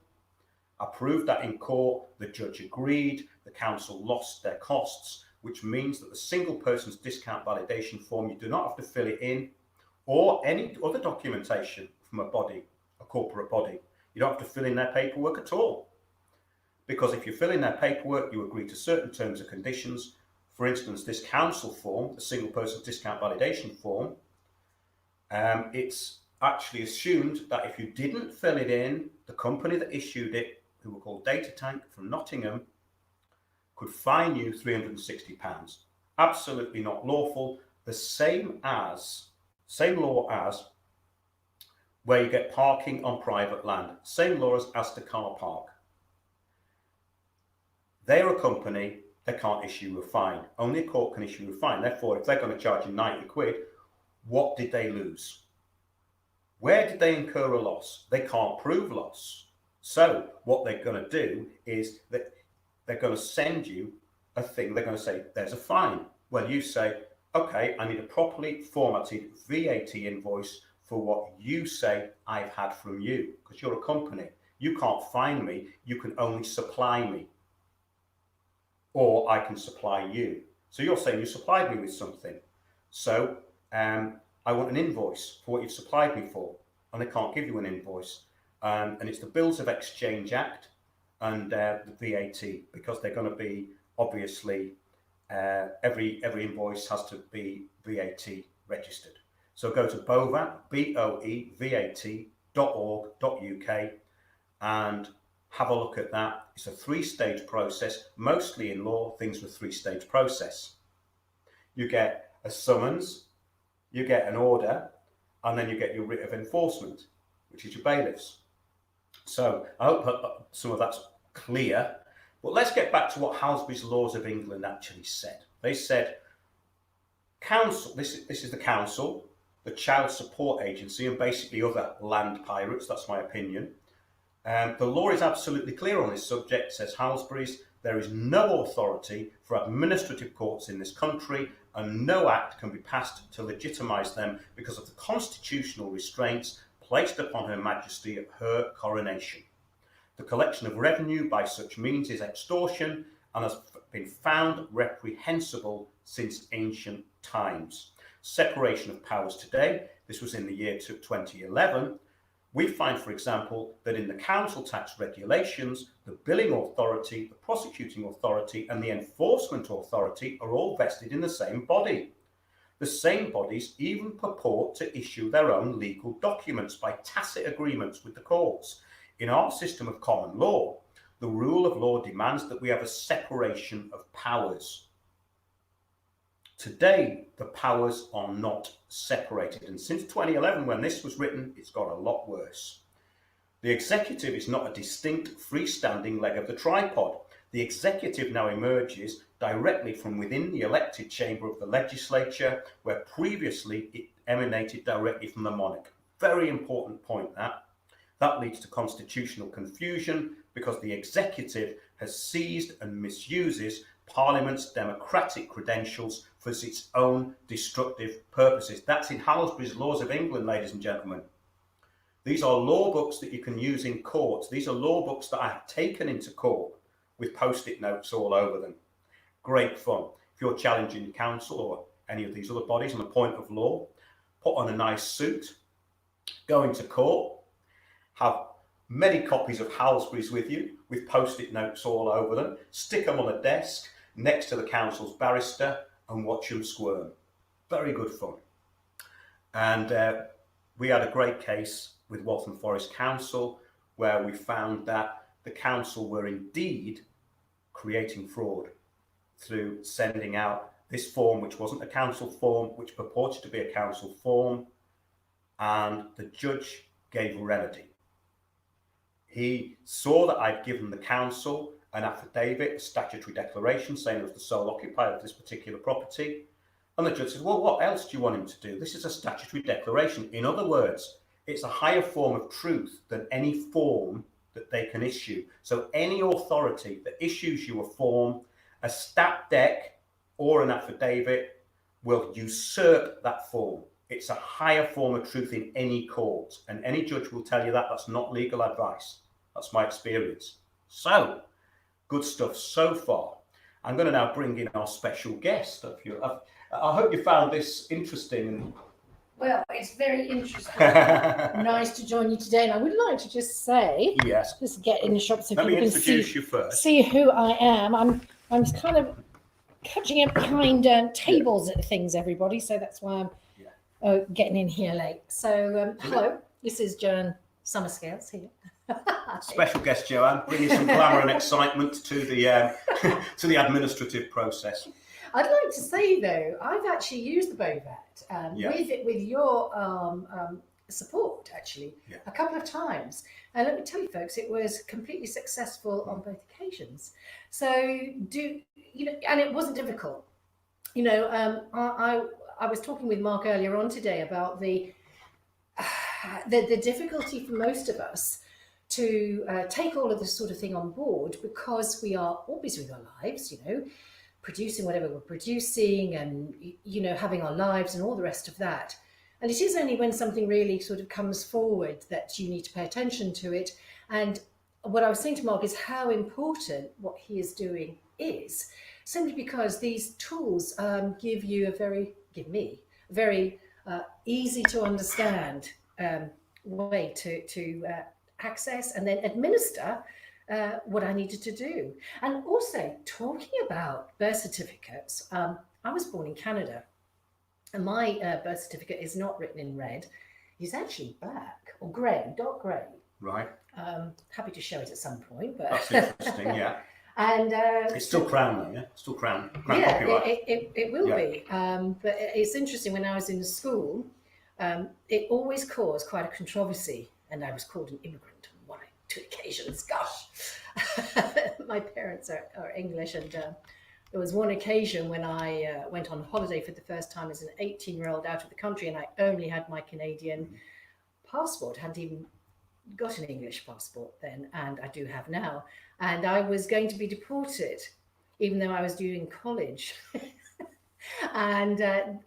I proved that in court. The judge agreed. The council lost their costs, which means that the single person's discount validation form, you do not have to fill it in, or any other documentation from a body, a corporate body. You don't have to fill in their paperwork at all. Because if you fill in their paperwork, you agree to certain terms and conditions. For instance, this council form, the single person's discount validation form, it's actually assumed that if you didn't fill it in, the company that issued it, who were called Data Tank from Nottingham, could fine you £360. Absolutely not lawful. The same law as where you get parking on private land. Same law as the car park. They're a company, they can't issue a fine. Only a court can issue a fine. Therefore, if they're going to charge you 90 quid, what did they lose? Where did they incur a loss? They can't prove loss. So what they're going to do is that they're going to send you a thing. They're going to say, there's a fine. Well, you say, okay, I need a properly formatted VAT invoice for what you say I've had from you, because you're a company. You can't fine me. You can only supply me. Or I can supply you. So you're saying you supplied me with something. So I want an invoice for what you've supplied me for. And they can't give you an invoice. And it's the Bills of Exchange Act and the VAT, because they're going to be, obviously, every invoice has to be VAT registered. So go to boevat.org.uk and have a look at that. It's a 3-stage process. Mostly in law, things with 3-stage process. You get a summons, you get an order, and then you get your writ of enforcement, which is your bailiffs. So I hope some of that's clear. But let's get back to what Halsby's Laws of England actually said. They said, council, this is the council, the Child Support Agency, and basically other land pirates, that's my opinion. The law is absolutely clear on this subject, says Halsby's. There is no authority for administrative courts in this country, and no act can be passed to legitimise them because of the constitutional restraints placed upon Her Majesty at her coronation. The collection of revenue by such means is extortion and has been found reprehensible since ancient times. Separation of powers today, this was in the year 2011, we find, for example, that in the council tax regulations, the billing authority, the prosecuting authority, and the enforcement authority are all vested in the same body. The same bodies even purport to issue their own legal documents by tacit agreements with the courts. In our system of common law, the rule of law demands that we have a separation of powers. Today, the powers are not separated, and since 2011, when this was written, it's got a lot worse. The executive is not a distinct, freestanding leg of the tripod. The executive now emerges directly from within the elected chamber of the legislature, where previously it emanated directly from the monarch. Very important point, that. That leads to constitutional confusion because the executive has seized and misuses Parliament's democratic credentials for its own destructive purposes. That's in Halsbury's Laws of England, ladies and gentlemen. These are law books that you can use in court. These are law books that I have taken into court with post-it notes all over them. Great fun. If you're challenging council or any of these other bodies on a point of law, put on a nice suit, go into court, have many copies of Halsbury's with you with post-it notes all over them, stick them on a desk next to the council's barrister and watch them squirm. Very good fun. And we had a great case with Waltham Forest Council where we found that the council were indeed creating fraud through sending out this form, which wasn't a council form, which purported to be a council form, and the judge gave remedy. He saw that I'd given the council an affidavit, a statutory declaration saying I was the sole occupier of this particular property, and the judge said, well, what else do you want him to do? This is a statutory declaration. In other words, it's a higher form of truth than any form that they can issue. So any authority that issues you a form, a stat dec or an affidavit will usurp that form. It's a higher form of truth in any court, and any judge will tell you that. That's not legal advice. That's my experience. So, good stuff so far. I'm going to now bring in our special guest. I hope you found this interesting. Well, it's very interesting. Nice to join you today. And I would like to just say, yes, just get in the shop so Let people me can introduce you first. See who I am. I'm kind of catching up behind tables at things, everybody. So that's why I'm getting in here late. So hello, this is Joanne Summerscales here. Special guest Joanne, bringing some glamour and excitement to the to the administrative process. I'd like to say though, I've actually used the Bovat with your support actually a couple of times, and let me tell you folks, it was completely successful on both occasions. So and it wasn't difficult. I was talking with Mark earlier on today about the difficulty for most of us to take all of this sort of thing on board, because we are all busy with our lives, producing whatever we're producing and, having our lives and all the rest of that. And it is only when something really sort of comes forward that you need to pay attention to it. And what I was saying to Mark is how important what he is doing is, simply because these tools give me a very easy to understand way to access and then administer what I needed to do. And also, talking about birth certificates, I was born in Canada, and my birth certificate is not written in red. It's actually black or grey, dark grey. Right. Happy to show it at some point. But that's interesting, yeah. And it's still Crown though, yeah? Still Crown copyright. It will be. But it's interesting, when I was in school, it always caused quite a controversy, and I was called an immigrant on one or two occasions. Gosh, my parents are English, and there was one occasion when I went on holiday for the first time as an 18-year-old out of the country, and I only had my Canadian passport. Hadn't even got an English passport then, and I do have now. And I was going to be deported, even though I was doing college. And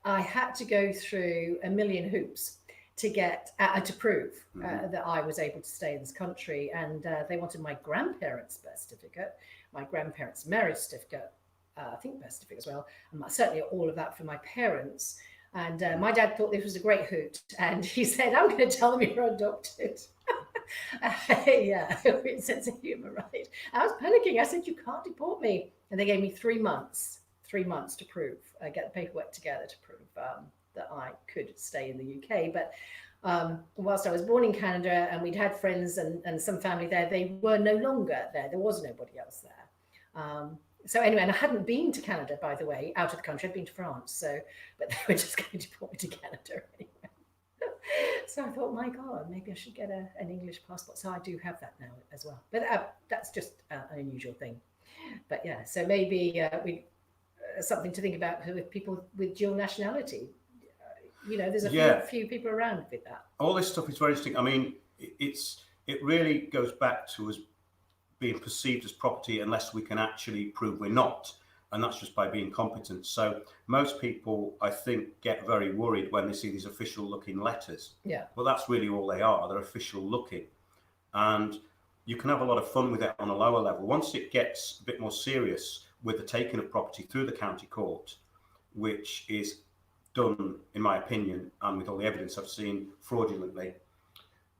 I had to go through a million hoops to get to prove that I was able to stay in this country. And they wanted my grandparents' birth certificate, my grandparents' marriage certificate, I think birth certificate as well, and certainly all of that for my parents. And my dad thought this was a great hoot, and he said, "I'm going to tell them you're adopted." Yeah, with sense of humour, right? I was panicking. I said, "You can't deport me," and they gave me 3 months. 3 months to prove, get the paperwork together to prove that I could stay in the UK. But whilst I was born in Canada and we'd had friends and some family there, they were no longer there. There was nobody else there. So anyway, and I hadn't been to Canada, by the way, out of the country. I'd been to France. But they were just going to deport me to Canada anyway. So I thought, my God, maybe I should get an English passport. So I do have that now as well. But that's just an unusual thing. But yeah, so maybe something to think about with people with dual nationality. There's a few people around with that. All this stuff is very interesting. I mean, it's it really goes back to us being perceived as property unless we can actually prove we're not. And that's just by being competent. So most people, I think, get very worried when they see these official looking letters. Yeah. Well, that's really all they are. They're official looking. And you can have a lot of fun with it on a lower level. Once it gets a bit more serious with the taking of property through the county court, which is done, in my opinion, and with all the evidence I've seen, fraudulently,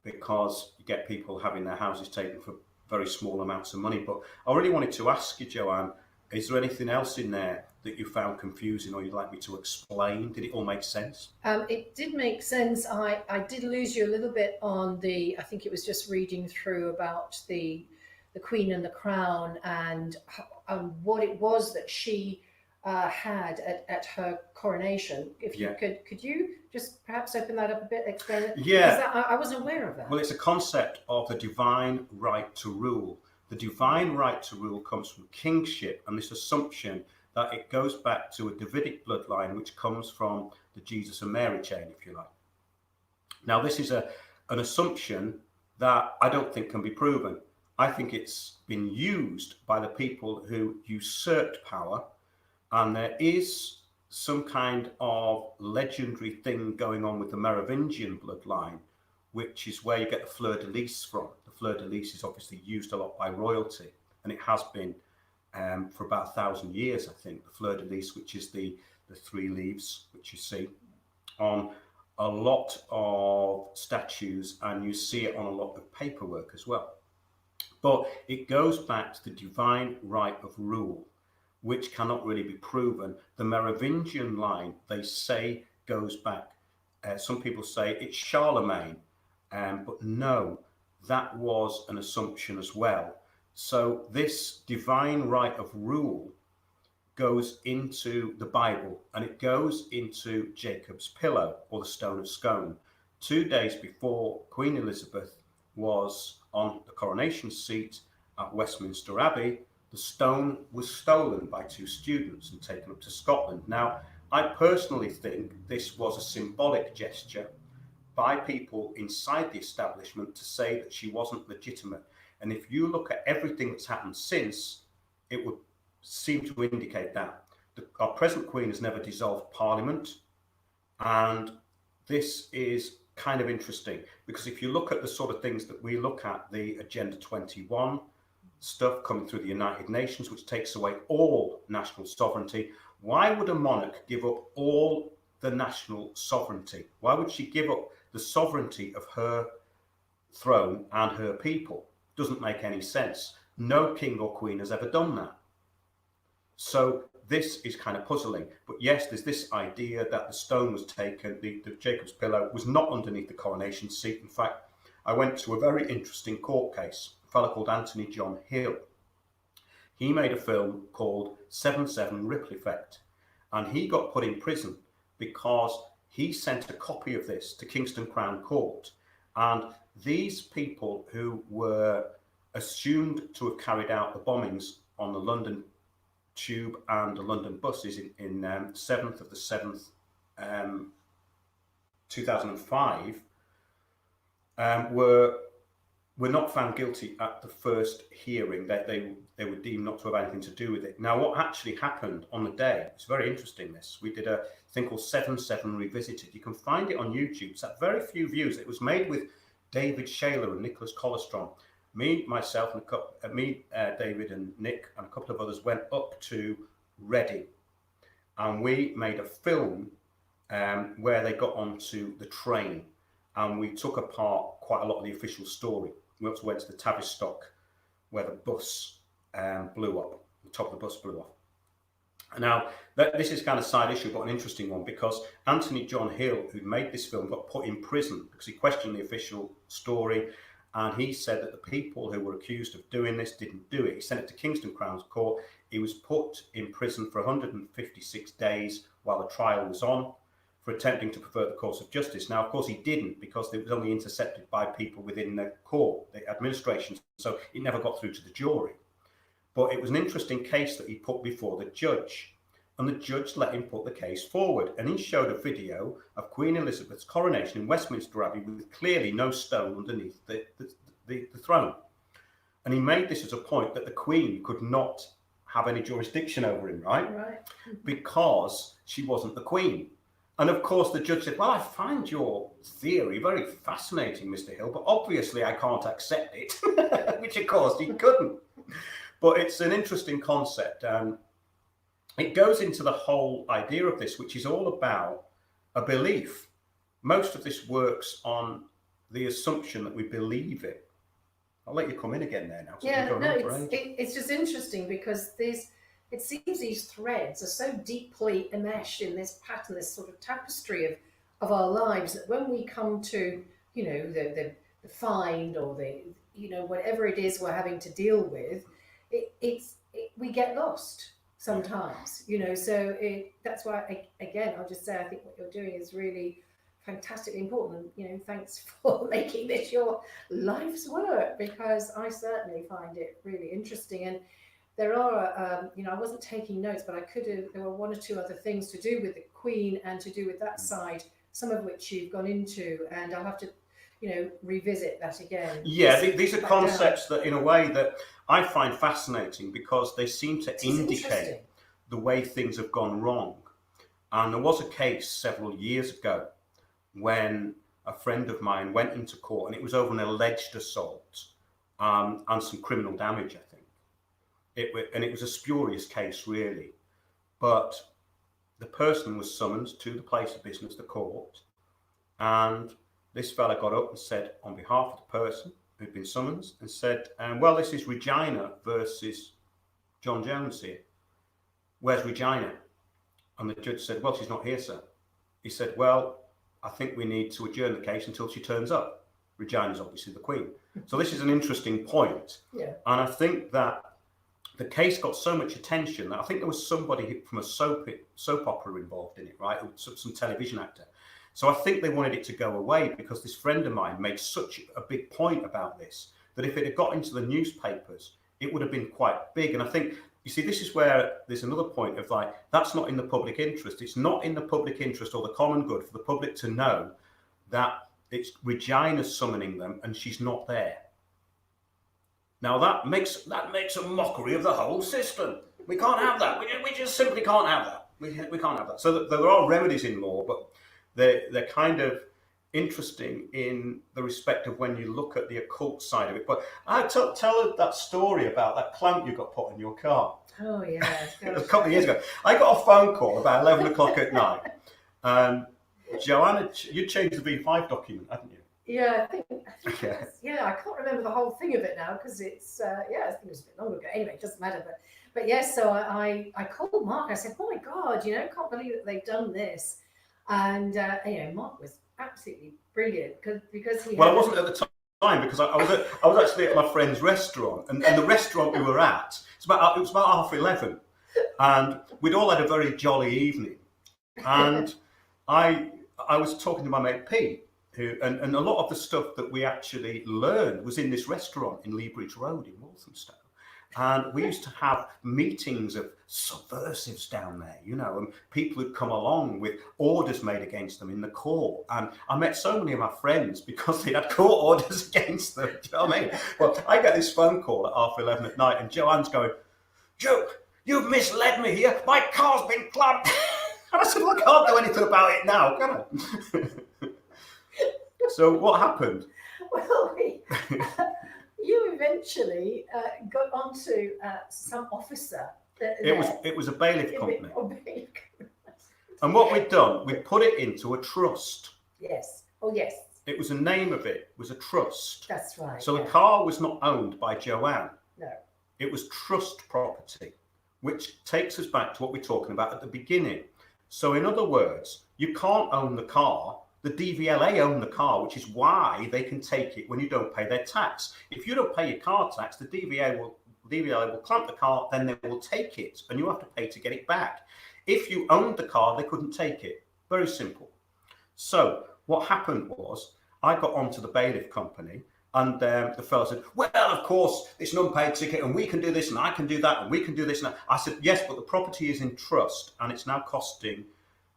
because you get people having their houses taken for very small amounts of money. But I really wanted to ask you, Joanne, is there anything else in there that you found confusing or you'd like me to explain? Did it all make sense? It did make sense. I did lose you a little bit on I think it was just reading through about the Queen and the Crown and what it was that she had at her coronation. If you could you just perhaps open that up a bit, explain it? Yeah. Because I wasn't aware of that. Well, it's a concept of the divine right to rule. The divine right to rule comes from kingship and this assumption that it goes back to a Davidic bloodline, which comes from the Jesus and Mary chain, if you like. Now, this is an assumption that I don't think can be proven. I think it's been used by the people who usurped power, and there is some kind of legendary thing going on with the Merovingian bloodline, which is where you get the fleur-de-lis from. The fleur-de-lis is obviously used a lot by royalty, and it has been for about 1,000 years, I think. The fleur-de-lis, which is the 3 leaves, which you see on a lot of statues, and you see it on a lot of paperwork as well. But it goes back to the divine right of rule, which cannot really be proven. The Merovingian line, they say, goes back. Some people say it's Charlemagne, but no, that was an assumption as well. So this divine right of rule goes into the Bible, and it goes into Jacob's pillow, or the stone of Scone. 2 days before Queen Elizabeth was on the coronation seat at Westminster Abbey, the stone was stolen by 2 students and taken up to Scotland. Now, I personally think this was a symbolic gesture by people inside the establishment to say that she wasn't legitimate. And if you look at everything that's happened since, it would seem to indicate that. Our present Queen has never dissolved Parliament, and this is kind of interesting because if you look at the sort of things that we look at, the Agenda 21 stuff coming through the United Nations, which takes away all national sovereignty, why would a monarch give up all the national sovereignty? Why would she give up the sovereignty of her throne and her people? Doesn't make any sense. No king or queen has ever done that. So this is kind of puzzling. But yes, there's this idea that the stone was taken, the Jacob's pillow was not underneath the coronation seat. In fact, I went to a very interesting court case, a fellow called Anthony John Hill. He made a film called 7/7 Ripple Effect, and he got put in prison because he sent a copy of this to Kingston Crown Court, and these people who were assumed to have carried out the bombings on the London Tube and the London buses in 7th of the 7th, 2005, were not found guilty at the first hearing. They were deemed not to have anything to do with it. Now, what actually happened on the day, it's very interesting this. We did a thing called 7/7 Revisited. You can find it on YouTube. It's had very few views. It was made with David Shaler and Nicholas Colostrom. Me, myself, and David and Nick and a couple of others went up to Reading, and we made a film where they got onto the train, and we took apart quite a lot of the official story. We also went to the Tavistock, where the bus blew up. The top of the bus blew off. Now, this is kind of a side issue, but an interesting one, because Anthony John Hill, who made this film, got put in prison because he questioned the official story. And he said that the people who were accused of doing this didn't do it. He sent it to Kingston Crown Court. He was put in prison for 156 days while the trial was on for attempting to pervert the course of justice. Now, of course, he didn't, because it was only intercepted by people within the court, the administration, so it never got through to the jury. But it was an interesting case that he put before the judge, and the judge let him put the case forward. And he showed a video of Queen Elizabeth's coronation in Westminster Abbey with clearly no stone underneath the the throne. And he made this as a point that the Queen could not have any jurisdiction over him, right? Right. Because she wasn't the Queen. And of course, the judge said, well, I find your theory very fascinating, Mr. Hill, but obviously I can't accept it, which of course he couldn't. But it's an interesting concept. And it goes into the whole idea of this, which is all about a belief. Most of this works on the assumption that we believe it. I'll let you come in again there now. Yeah, no, it's just interesting because it seems these threads are so deeply enmeshed in this pattern, this sort of tapestry of our lives, that when we come to, you know, the find or the, you know, whatever it is we're having to deal with, we get lost sometimes, you know. So that's why, again, I'll just say I think what you're doing is really fantastically important. You know, thanks for making this your life's work, because I certainly find it really interesting. And there are, you know, I wasn't taking notes, but I could have. There were one or two other things to do with the Queen and to do with that side, some of which you've gone into, and I'll have to, you know, revisit that again. Yeah, these are concepts that, in a way, that I find fascinating because they seem to indicate the way things have gone wrong. And there was a case several years ago when a friend of mine went into court, and it was over an alleged assault and some criminal damage, I think. It was a spurious case, really. But the person was summoned to the place of business, the court, and this fella got up and said, on behalf of the person who'd been summoned, and said, well, this is Regina versus John Jones here. Where's Regina? And the judge said, well, she's not here, sir. He said, well, I think we need to adjourn the case until she turns up. Regina's obviously the Queen. So this is an interesting point. Yeah. And I think that the case got so much attention that I think there was somebody from a soap opera involved in it, right? Some television actor. So I think they wanted it to go away because this friend of mine made such a big point about this that if it had got into the newspapers, it would have been quite big. And I think, you see, this is where there's another point of like, that's not in the public interest. It's not in the public interest or the common good for the public to know that it's Regina summoning them and she's not there. Now that makes a mockery of the whole system. We can't have that. We just simply can't have that. We can't have that. So there are remedies in law, but they're kind of interesting in the respect of when you look at the occult side of it. But tell her that story about that clamp you got put in your car. Oh yeah, a couple of years ago. I got a phone call about 11 o'clock at night, and Joanna, you changed the V5 document, hadn't you? Yeah, I think yeah, I can't remember the whole thing of it now because it's I think it was a bit long ago. Anyway, it doesn't matter. But yes, so I called Mark. I said, "Oh my God, you know, can't believe that they've done this." And you know, Mark was absolutely brilliant because he. Well, I wasn't at the time because I was actually at my friend's restaurant, and the restaurant we were at, it was about 11:30, and we'd all had a very jolly evening, and I was talking to my mate Pete. And a lot of the stuff that we actually learned was in this restaurant in Leabridge Road in Walthamstow. And we used to have meetings of subversives down there, you know, and people would come along with orders made against them in the court. And I met so many of my friends because they had court orders against them. Do you know what I mean? Well, I get this phone call at 11:30 at night, and Joanne's going, "Joe, you've misled me here. My car's been clamped." And I said, "Well, I can't do anything about it now, can I?" So what happened? Well, you eventually got onto some officer. It was a bailiff company. And what we'd done, we put it into a trust. Yes. Oh, yes. It was the name of it was a trust. That's right. So the car was not owned by Joanne. No. It was trust property, which takes us back to what we're talking about at the beginning. So in other words, you can't own the car. The DVLA own the car, which is why they can take it when you don't pay their tax. If you don't pay your car tax, the DVLA will clamp the car, then they will take it, and you have to pay to get it back. If you owned the car, they couldn't take it. Very simple. So what happened was I got onto the bailiff company, and the fellow said, "Well, of course, it's an unpaid ticket, and we can do this, and I can do that, and we can do this." And I said, "Yes, but the property is in trust, and it's now costing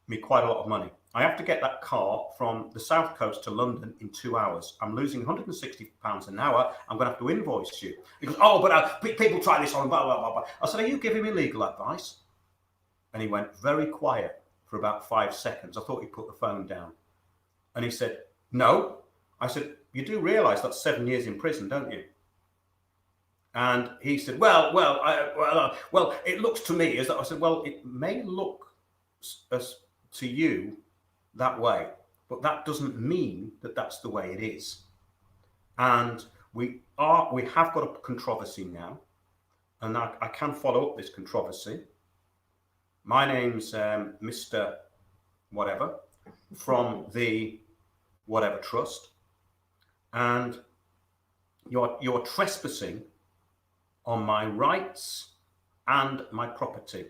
me quite a lot of money. I have to get that car from the south coast to London in 2 hours. I'm losing £160 an hour. I'm going to have to invoice you. He goes, oh, but people try this on, blah, blah, blah, blah. I said, are you giving me legal advice? And he went very quiet for about 5 seconds. I thought he put the phone down. And he said, no. I said, you do realise that's 7 years in prison, don't you? And he said, well, it looks to me as that. I said, well, it may look as to you that way, but that doesn't mean that that's the way it is. And we have got a controversy now, and I can follow up this controversy. My name's Mr. Whatever from the Whatever Trust, and you're trespassing on my rights and my property.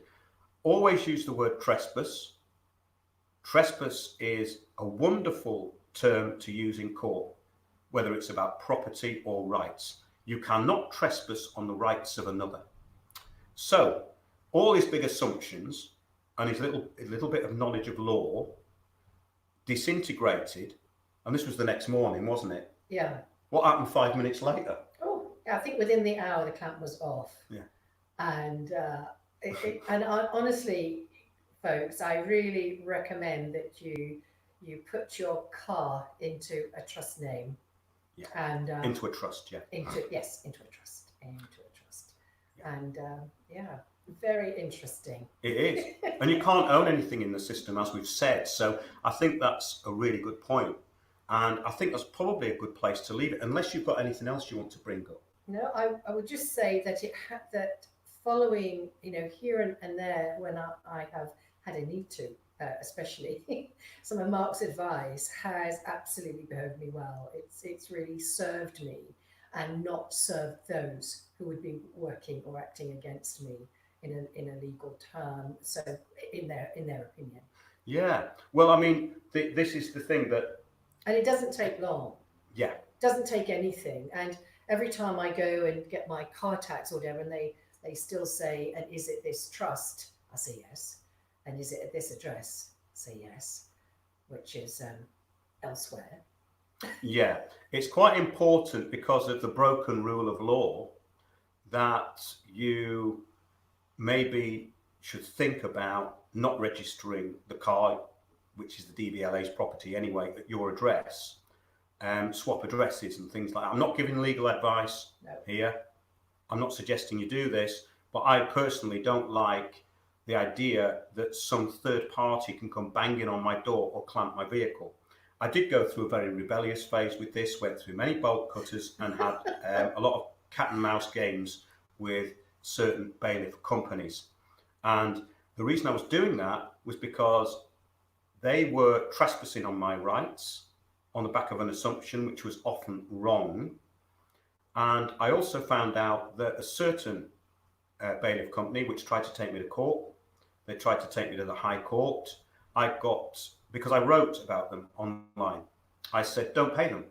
Always use the word trespass. Trespass is a wonderful term to use in court, whether it's about property or rights. You cannot trespass on the rights of another. So all his big assumptions and his little bit of knowledge of law disintegrated, and this was the next morning, wasn't it? Yeah. What happened 5 minutes later? Oh, yeah, I think within the hour the clamp was off. Yeah. And honestly, folks, I really recommend that you put your car into a trust name. Yeah. And into a trust, yeah. Into a trust. Yeah. And very interesting. It is. And you can't own anything in the system, as we've said. So I think that's a really good point. And I think that's probably a good place to leave it, unless you've got anything else you want to bring up. No, I would just say that that following, here and there, when I have had a need to, especially some of Mark's advice has absolutely behaved me well. It's really served me and not served those who would be working or acting against me in a legal term. So in their opinion. Yeah. Well, I mean, this is the thing that. And it doesn't take long. Yeah. It doesn't take anything. And every time I go and get my car tax or whatever, and they still say, and is it this trust? I say yes. And is it at this address? I say yes, which is elsewhere. Yeah, it's quite important because of the broken rule of law that you maybe should think about not registering the car, which is the DVLA's property anyway, at your address. Swap addresses and things like that. I'm not giving legal advice here. I'm not suggesting you do this, but I personally don't like the idea that some third party can come banging on my door or clamp my vehicle. I did go through a very rebellious phase with this, went through many bolt cutters and had a lot of cat and mouse games with certain bailiff companies. And the reason I was doing that was because they were trespassing on my rights on the back of an assumption which was often wrong. And I also found out that a certain bailiff company which tried to take me to court, they tried to take me to the High Court. Because I wrote about them online, I said, don't pay them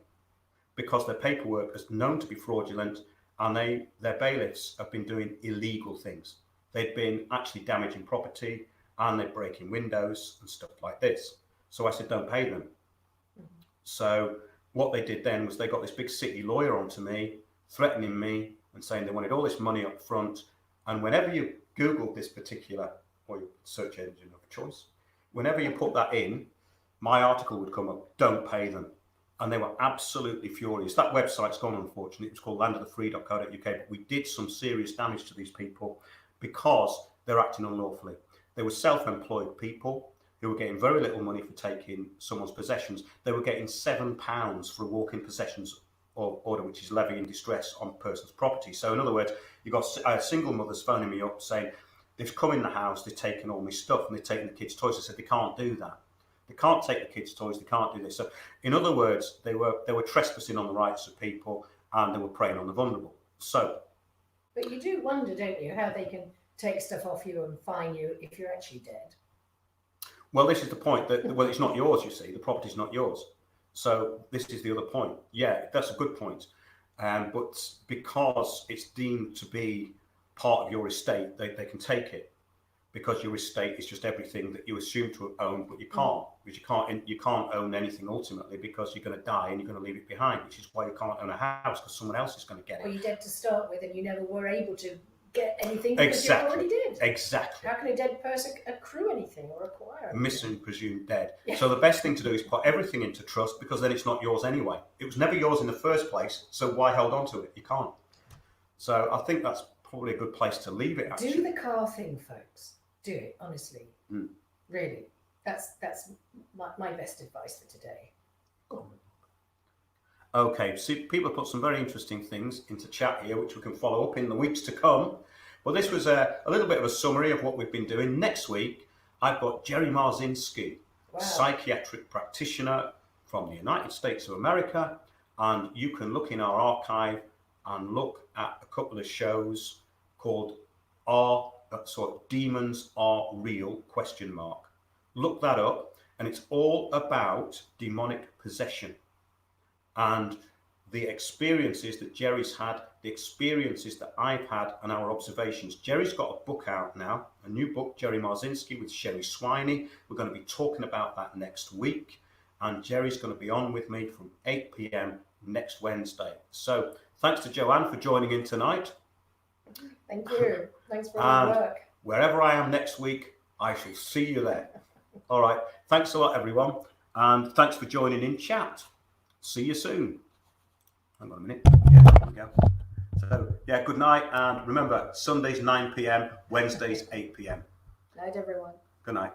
because their paperwork is known to be fraudulent and their bailiffs have been doing illegal things. They've been actually damaging property and they're breaking windows and stuff like this. So I said, don't pay them. Mm-hmm. So what they did then was they got this big city lawyer onto me, threatening me and saying they wanted all this money up front. And whenever you Google this particular, or your search engine of choice, whenever you put that in, my article would come up, don't pay them. And they were absolutely furious. That website's gone, unfortunately. It was called landofthefree.co.uk, but we did some serious damage to these people because they're acting unlawfully. They were self-employed people who were getting very little money for taking someone's possessions. They were getting £7 for a walk-in possessions order, which is levy in distress on a person's property. So in other words, you've got single mothers phoning me up saying, they've come in the house, they've taken all my stuff and they've taken the kids' toys. I said, they can't do that. They can't take the kids' toys, they can't do this. So in other words, they were trespassing on the rights of people and they were preying on the vulnerable. So. But you do wonder, don't you, how they can take stuff off you and fine you if you're actually dead. Well, this is the point that, well, it's not yours, you see, the property's not yours. So this is the other point. Yeah, that's a good point. But because it's deemed to be part of your estate, they can take it. because your estate is just everything that you assume to have owned, but you can't, because you can't own anything ultimately, because you're going to die and you're going to leave it behind, which is why you can't own a house, because someone else is going to get Or it. you're dead to start with, and you never were able to get anything because you already did. Exactly. How can a dead person accrue anything or acquire anything? Missing, presumed dead. Yeah. So the best thing to do is put everything into trust, because then it's not yours anyway. It was never yours in the first place, so why hold on to it? You can't. So I think that's probably a good place to leave it, actually. Do the car thing, folks. Do it, honestly. Really. That's my best advice for today. Okay, so people put some very interesting things into chat here, which we can follow up in the weeks to come. But this was a little bit of a summary of what we've been doing. Next week, I've got Jerry Marzinski, psychiatric practitioner from the United States of America. And you can look in our archive and look at a couple of shows called Demons Are Real ? Look that up, and it's all about demonic possession and the experiences that Jerry's had, the experiences that I've had, and our observations. Jerry's got a book out now, a new book, Jerry Marzinski with Sherry Swiney. We're going to be talking about that next week, and Jerry's going to be on with me from 8 p.m. next Wednesday. So thanks to Joanne for joining in tonight. Thank you. Thanks for all the work. Wherever I am next week, I shall see you there. All right. Thanks a lot, everyone. And thanks for joining in chat. See you soon. Hang on a minute. Yeah, there we go. So, yeah, good night. And remember, Sundays 9 p.m., Wednesdays 8 p.m. Night, everyone. Good night.